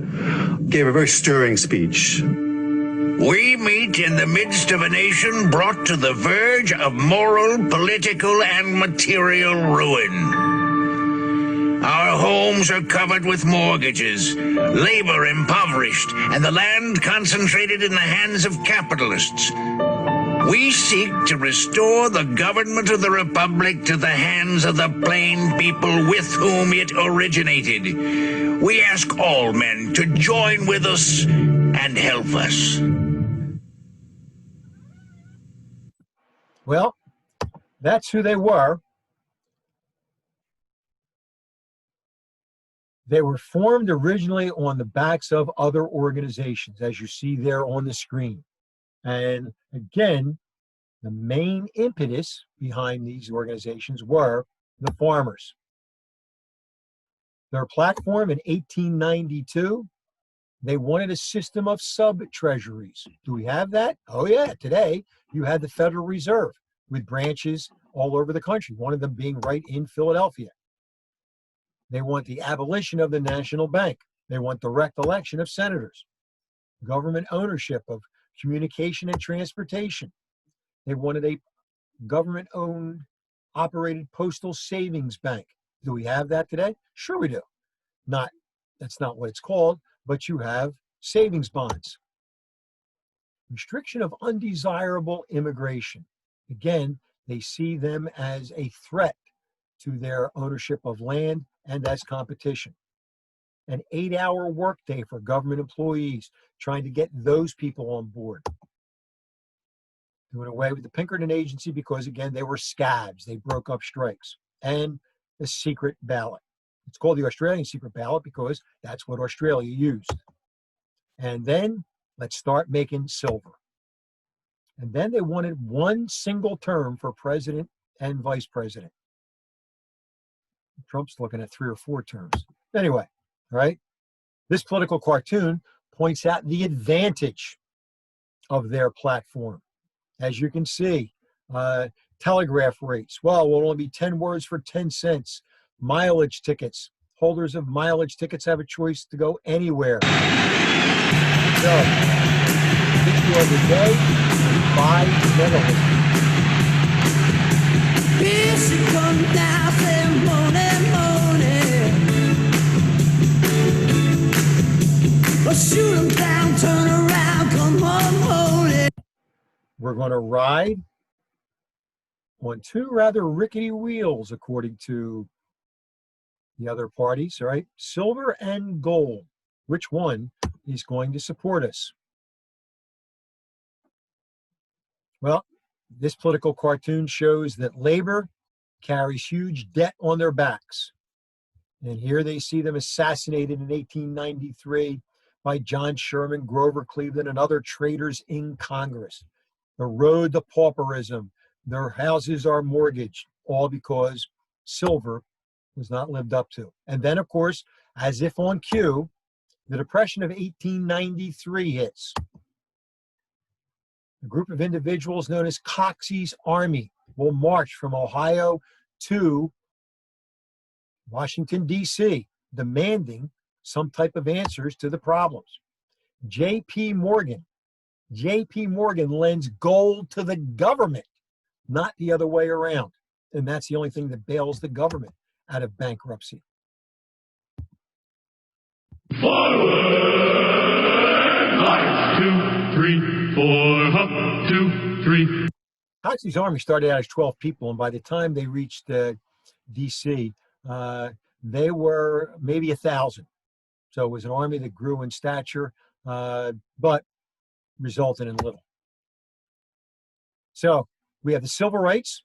gave a very stirring speech. We meet in the midst of a nation brought to the verge of moral, political, and material ruin. Our homes are covered with mortgages, labor impoverished, and the land concentrated in the hands of capitalists. We seek to restore the government of the Republic to the hands of the plain people with whom it originated. We ask all men to join with us and help us. Well, that's who they were. They were formed originally on the backs of other organizations, as you see there on the screen. And again, the main impetus behind these organizations were the farmers. Their platform in 1892, they wanted a system of sub-treasuries. Do we have that? Oh yeah, today you had the Federal Reserve with branches all over the country, one of them being right in Philadelphia. They want the abolition of the national bank. They want direct election of senators, government ownership of communication and transportation. They wanted a government-owned, operated postal savings bank. Do we have that today? Sure we do. That's not what it's called, but you have savings bonds. Restriction of undesirable immigration. Again, they see them as a threat to their ownership of land and as competition. An 8-hour workday for government employees, trying to get those people on board. Doing away with the Pinkerton Agency because, again, they were scabs. They broke up strikes. And the secret ballot. It's called the Australian secret ballot because that's what Australia used. And then let's start making silver. And then they wanted one single term for president and vice president. Trump's looking at 3 or 4 terms. Anyway, right? This political cartoon points out the advantage of their platform. As you can see, telegraph rates. Well, will only be 10 words for 10 cents. Mileage tickets. Holders of mileage tickets have a choice to go anywhere. So, issue of the day, 5 medals. Here she comes now, saying morning, morning. Well, shoot 'em down, turn around, come on, hold it. We're going to ride on 2 rather rickety wheels, according to the other parties, all right? Silver and gold. Which one is going to support us? Well, this political cartoon shows that labor carries huge debt on their backs. And here they see them assassinated in 1893 by John Sherman, Grover Cleveland, and other traitors in Congress. The road to pauperism, their houses are mortgaged, all because silver was not lived up to. And then, of course, as if on cue, the Depression of 1893 hits. A group of individuals known as Coxey's Army will march from Ohio to Washington, D.C., demanding some type of answers to the problems. J.P. Morgan lends gold to the government, not the other way around. And that's the only thing that bails the government out of bankruptcy. Forward! March, 2, 3, 4, hop, 2, 3. Coxey's Army started out as 12 people, and by the time they reached D.C., they were maybe 1,000. So it was an army that grew in stature, but resulted in little. So we have the Silver Rights,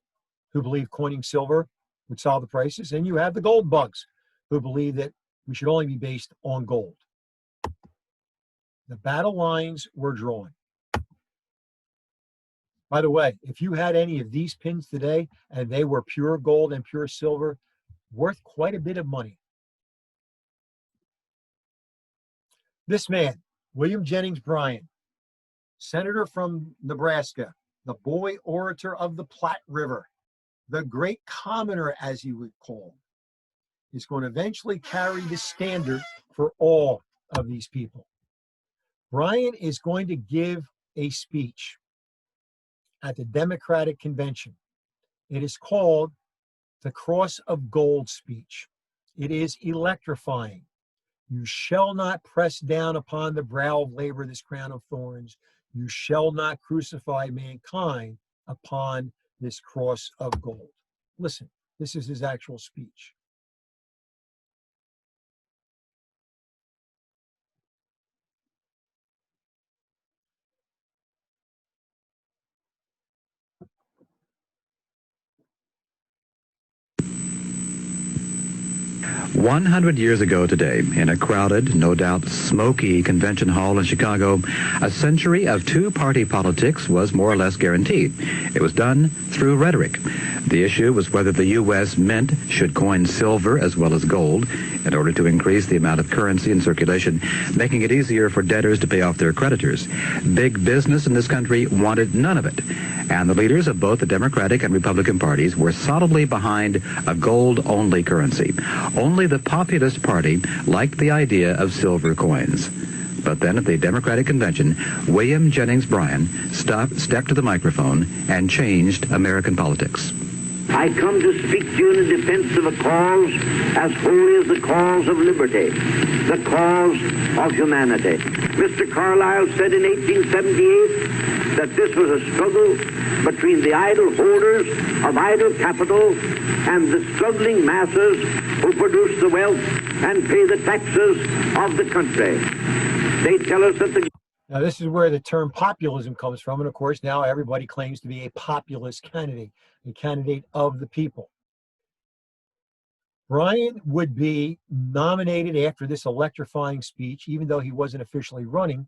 who believe coining silver would solve the prices, and you have the gold bugs, who believe that we should only be based on gold. The battle lines were drawn. By the way, if you had any of these pins today and they were pure gold and pure silver, worth quite a bit of money. This man, William Jennings Bryan, senator from Nebraska, the boy orator of the Platte River, the great commoner, as he would call him, is going to eventually carry the standard for all of these people. Bryan is going to give a speech at the Democratic Convention. It is called the Cross of Gold speech. It is electrifying. You shall not press down upon the brow of labor this crown of thorns. You shall not crucify mankind upon this cross of gold. Listen, this is his actual speech. 100 years ago today, in a crowded, no doubt smoky convention hall in Chicago, a century of two-party politics was more or less guaranteed. It was done through rhetoric. The issue was whether the U.S. Mint should coin silver as well as gold in order to increase the amount of currency in circulation, making it easier for debtors to pay off their creditors. Big business in this country wanted none of it, and the leaders of both the Democratic and Republican parties were solidly behind a gold-only currency. Only the Populist Party liked the idea of silver coins. But then at the Democratic Convention, William Jennings Bryan stepped to the microphone and changed American politics. I come to speak to you in defense of a cause as holy as the cause of liberty, the cause of humanity. Mr. Carlyle said in 1878 that this was a struggle between the idle holders of idle capital and the struggling masses who produce the wealth and pay the taxes of the country. They tell us that the... Now, this is where the term populism comes from. And of course, now everybody claims to be a populist candidate, a candidate of the people. Bryan would be nominated after this electrifying speech, even though he wasn't officially running,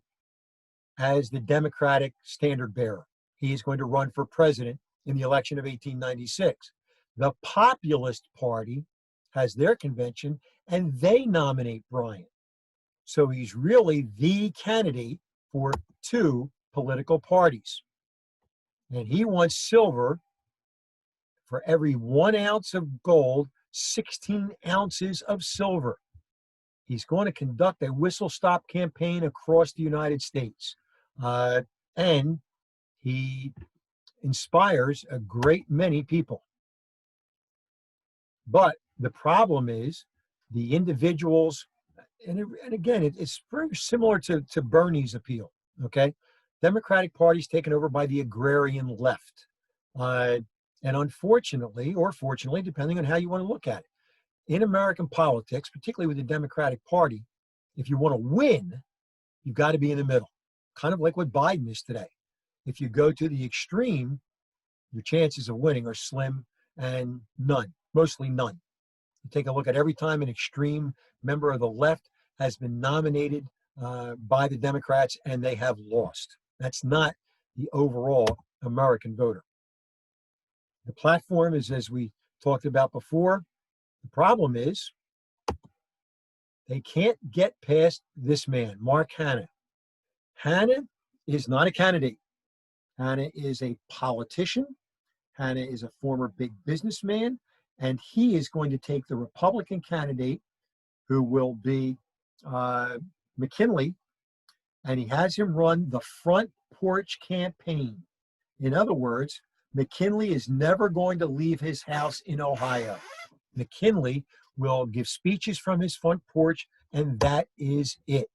as the Democratic standard bearer. He is going to run for president in the election of 1896. The Populist Party has their convention, and they nominate Bryan. So he's really the candidate for two political parties. And he wants silver for every 1 ounce of gold, 16 ounces of silver. He's going to conduct a whistle-stop campaign across the United States. And he inspires a great many people. But the problem is the individuals, and again, it's very similar to Bernie's appeal, okay? Democratic Party's taken over by the agrarian left. And unfortunately, or fortunately, depending on how you want to look at it, in American politics, particularly with the Democratic Party, if you want to win, you've got to be in the middle, kind of like what Biden is today. If you go to the extreme, your chances of winning are slim and none, mostly none. You take a look at every time an extreme member of the left has been nominated by the Democrats and they have lost. That's not the overall American voter. The platform is, as we talked about before, the problem is they can't get past this man, Mark Hanna. Hanna is not a candidate. Hanna is a politician. Hanna is a former big businessman, and he is going to take the Republican candidate, who will be McKinley, and he has him run the front porch campaign. In other words, McKinley is never going to leave his house in Ohio. McKinley will give speeches from his front porch, and that is it.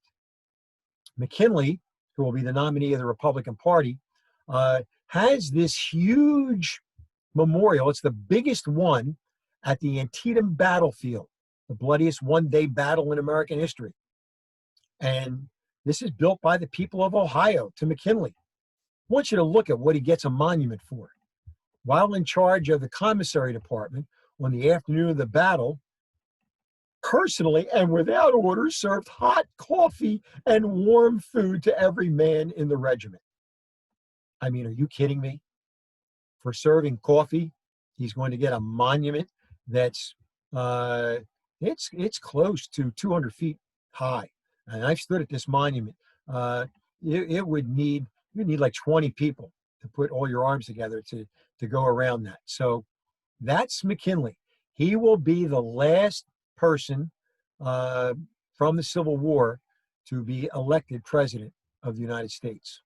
McKinley, who will be the nominee of the Republican Party, has this huge memorial. It's the biggest one at the Antietam battlefield, the bloodiest one-day battle in American history. And this is built by the people of Ohio to McKinley. I want you to look at what he gets a monument for. While in charge of the commissary department on the afternoon of the battle, personally and without order served hot coffee and warm food to every man in the regiment. I mean, are you kidding me? For serving coffee, he's going to get a monument that's it's close to 200 feet high. And I've stood at this monument. It would need like 20 people to put all your arms together to go around that. So that's McKinley. He will be the last person from the Civil War to be elected president of the United States.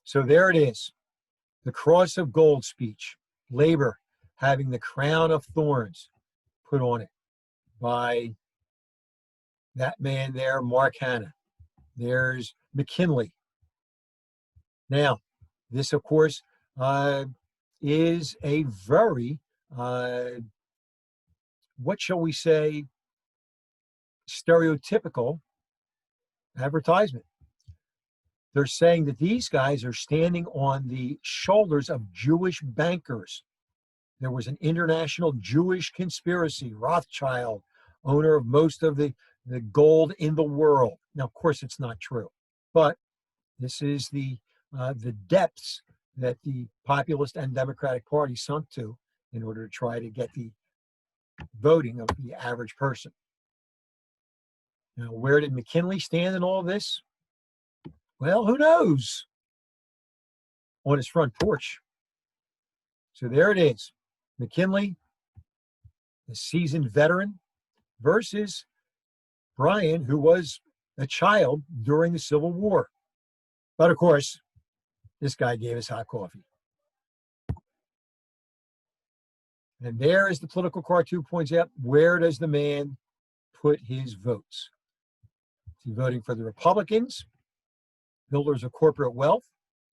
So there it is, the Cross of Gold speech, labor having the crown of thorns put on it by that man there, Mark Hanna. There's McKinley. Now, this, of course, is a very, what shall we say, stereotypical advertisement. They're saying that these guys are standing on the shoulders of Jewish bankers. There was an international Jewish conspiracy, Rothschild, owner of most of the gold in the world. Now, of course, it's not true, but this is the depths that the populist and Democratic Party sunk to in order to try to get the voting of the average person. Now, where did McKinley stand in all this? Well, who knows? On his front porch. So there it is. McKinley, the seasoned veteran, versus Bryan, who was a child during the Civil War. But of course, this guy gave us hot coffee. And there, as the political cartoon points out, where does the man put his votes? Is he voting for the Republicans, builders of corporate wealth,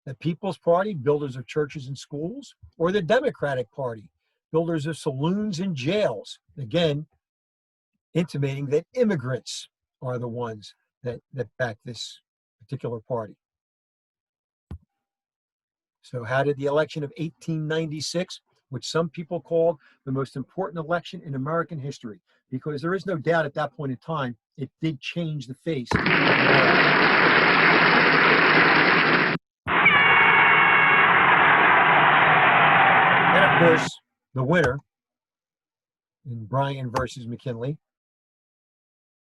the People's Party, builders of churches and schools, or the Democratic Party, builders of saloons and jails? Again, intimating that immigrants are the ones that back this particular party. So how did the election of 1896, which some people called the most important election in American history, because there is no doubt at that point in time, it did change the face of America. And of course, the winner in Bryan versus McKinley,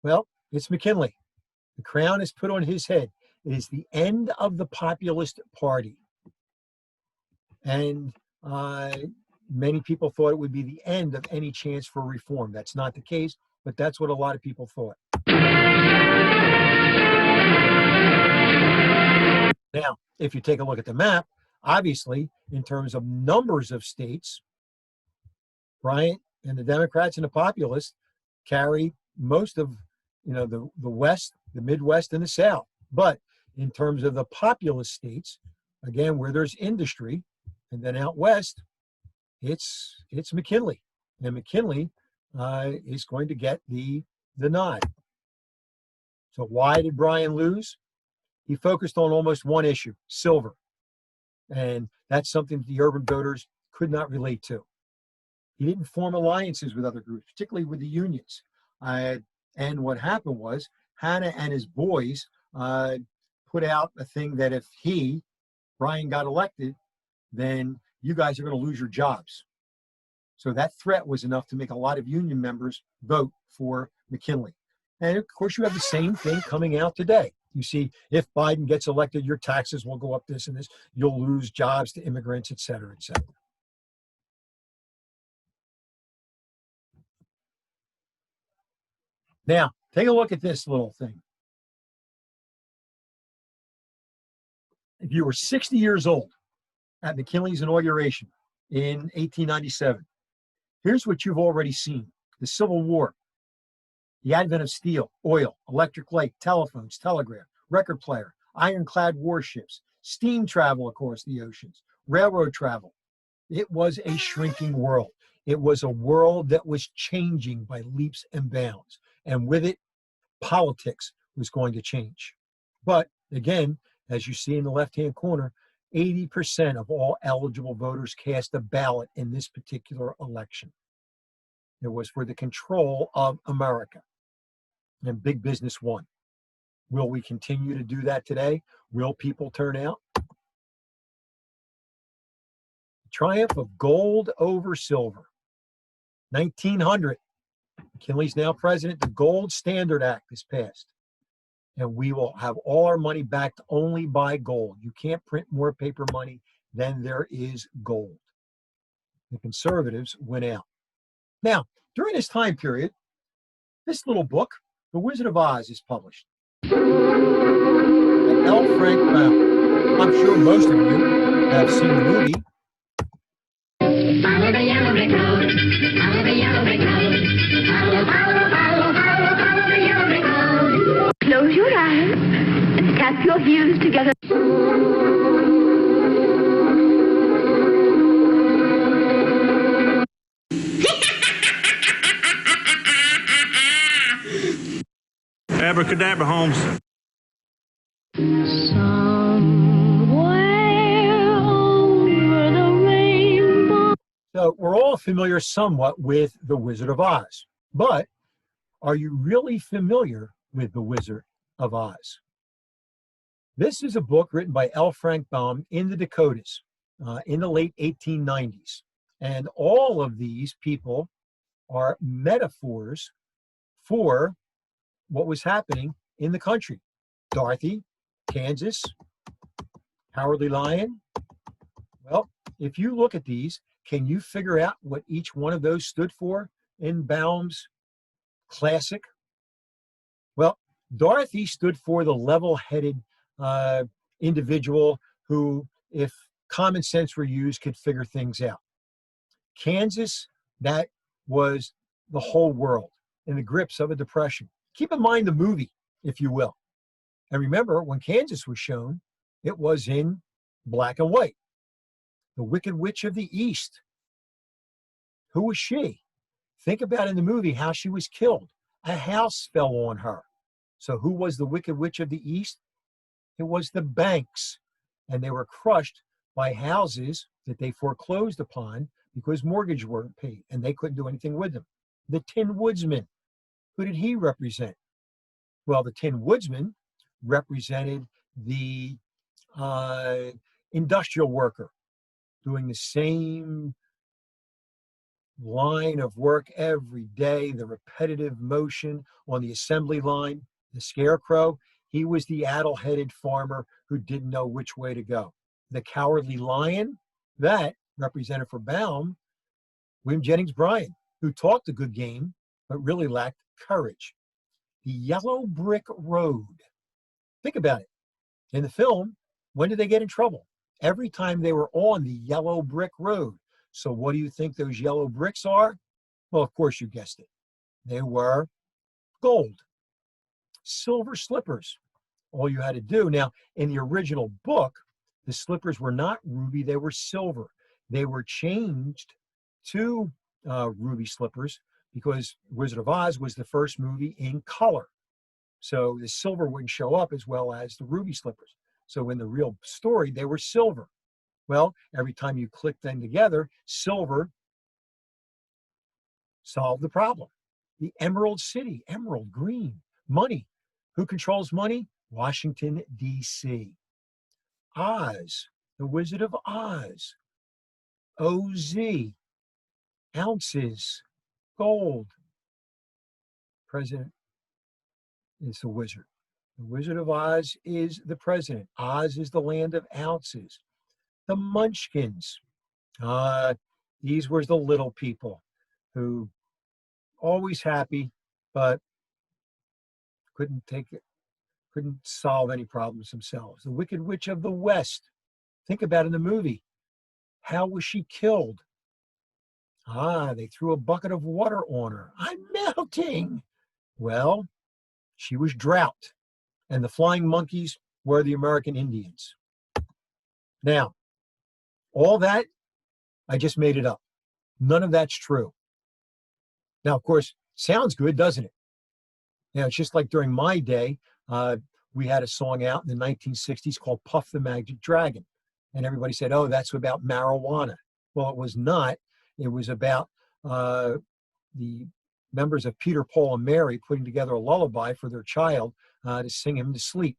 well, it's McKinley. The crown is put on his head. It is the end of the populist party. And many people thought it would be the end of any chance for reform. That's not the case, but that's what a lot of people thought. Now, if you take a look at the map, obviously, in terms of numbers of states, Bryant and the Democrats and the populists carry most of, the West, the Midwest, and the South. But in terms of the populous states, again, where there's industry, and then out west, it's McKinley. And McKinley is going to get the nod. So why did Bryan lose? He focused on almost one issue, silver. And that's something that the urban voters could not relate to. He didn't form alliances with other groups, particularly with the unions. And what happened was Hanna and his boys put out a thing that if Bryan, got elected, then you guys are going to lose your jobs. So that threat was enough to make a lot of union members vote for McKinley. And of course, you have the same thing coming out today. You see, if Biden gets elected, your taxes will go up this and this. You'll lose jobs to immigrants, et cetera, et cetera. Now, take a look at this little thing. If you were 60 years old at McKinley's inauguration in 1897, here's what you've already seen. The Civil War, the advent of steel, oil, electric light, telephones, telegraph, record player, ironclad warships, steam travel across the oceans, railroad travel. It was a shrinking world. It was a world that was changing by leaps and bounds. And with it, politics was going to change. But again, as you see in the left-hand corner, 80% of all eligible voters cast a ballot in this particular election. It was for the control of America. And big business won. Will we continue to do that today? Will people turn out? Triumph of gold over silver. 1900. McKinley's now president. The Gold Standard Act is passed. And we will have all our money backed only by gold. You can't print more paper money than there is gold. The conservatives went out. Now, during this time period, this little book, The Wizard of Oz, is published. By L. Frank Baum. I'm sure most of you have seen the movie. Follow the yellow brick road. Follow the yellow brick road. Follow, follow, follow, follow, follow the yellow brick road. Close your eyes and tap your heels together. Abracadabra, Holmes. Somewhere over the rainbow. So we're all familiar somewhat with The Wizard of Oz, but are you really familiar with The Wizard of Oz? This is a book written by L. Frank Baum in the Dakotas in the late 1890s. And all of these people are metaphors for what was happening in the country. Dorothy, Kansas, Cowardly Lion. Well, if you look at these, can you figure out what each one of those stood for in Baum's classic? Well, Dorothy stood for the level-headed individual who, if common sense were used, could figure things out. Kansas, that was the whole world in the grips of a depression. Keep in mind the movie, if you will. And remember, when Kansas was shown, it was in black and white. The Wicked Witch of the East. Who was she? Think about in the movie how she was killed. A house fell on her. So who was the Wicked Witch of the East? It was the banks. And they were crushed by houses that they foreclosed upon because mortgage weren't paid and they couldn't do anything with them. The Tin Woodsman. Who did he represent? Well, the Tin Woodsman represented the industrial worker doing the same line of work every day, the repetitive motion on the assembly line. The Scarecrow, he was the addle-headed farmer who didn't know which way to go. The Cowardly Lion, that represented for Baum, William Jennings Bryan, who talked a good game, but really lacked courage. The Yellow Brick Road. Think about it. In the film, when did they get in trouble? Every time they were on the Yellow Brick Road. So what do you think those yellow bricks are? Well, of course you guessed it. They were gold. Silver slippers. All you had to do. Now, in the original book, the slippers were not ruby, they were silver. They were changed to ruby slippers because Wizard of Oz was the first movie in color. So the silver wouldn't show up as well as the ruby slippers. So in the real story, they were silver. Well, every time you click them together, silver solved the problem. The Emerald City, emerald, green, money. Who controls money? Washington, D.C. Oz, the Wizard of Oz. O-Z, ounces, gold. President is the wizard. The Wizard of Oz is the president. Oz is the land of ounces. The Munchkins. These were the little people who always happy, but couldn't solve any problems themselves. The Wicked Witch of the West. Think about it in the movie. How was she killed? They threw a bucket of water on her. I'm melting. Well, she was drowned. And the flying monkeys were the American Indians. Now, all that, I just made it up. None of that's true. Now, of course, sounds good, doesn't it? Now, it's just like during my day, we had a song out in the 1960s called Puff the Magic Dragon. And everybody said, oh, that's about marijuana. Well, it was not. It was about the members of Peter, Paul, and Mary putting together a lullaby for their child to sing him to sleep.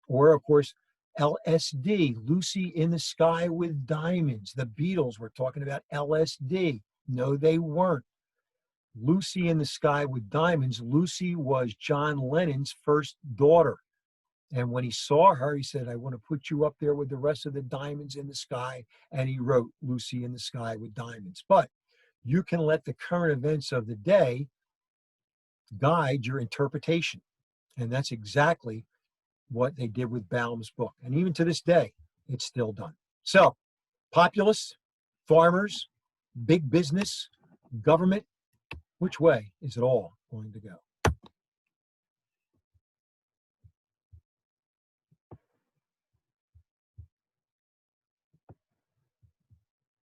Or, of course, LSD, Lucy in the Sky with Diamonds. The Beatles were talking about LSD. No, they weren't. Lucy in the Sky with Diamonds. Lucy was John Lennon's first daughter. And when he saw her, he said, I want to put you up there with the rest of the diamonds in the sky. And he wrote Lucy in the Sky with Diamonds. But you can let the current events of the day guide your interpretation. And that's exactly what they did with Baum's book. And even to this day, it's still done. So, populists, farmers, big business, government, which way is it all going to go?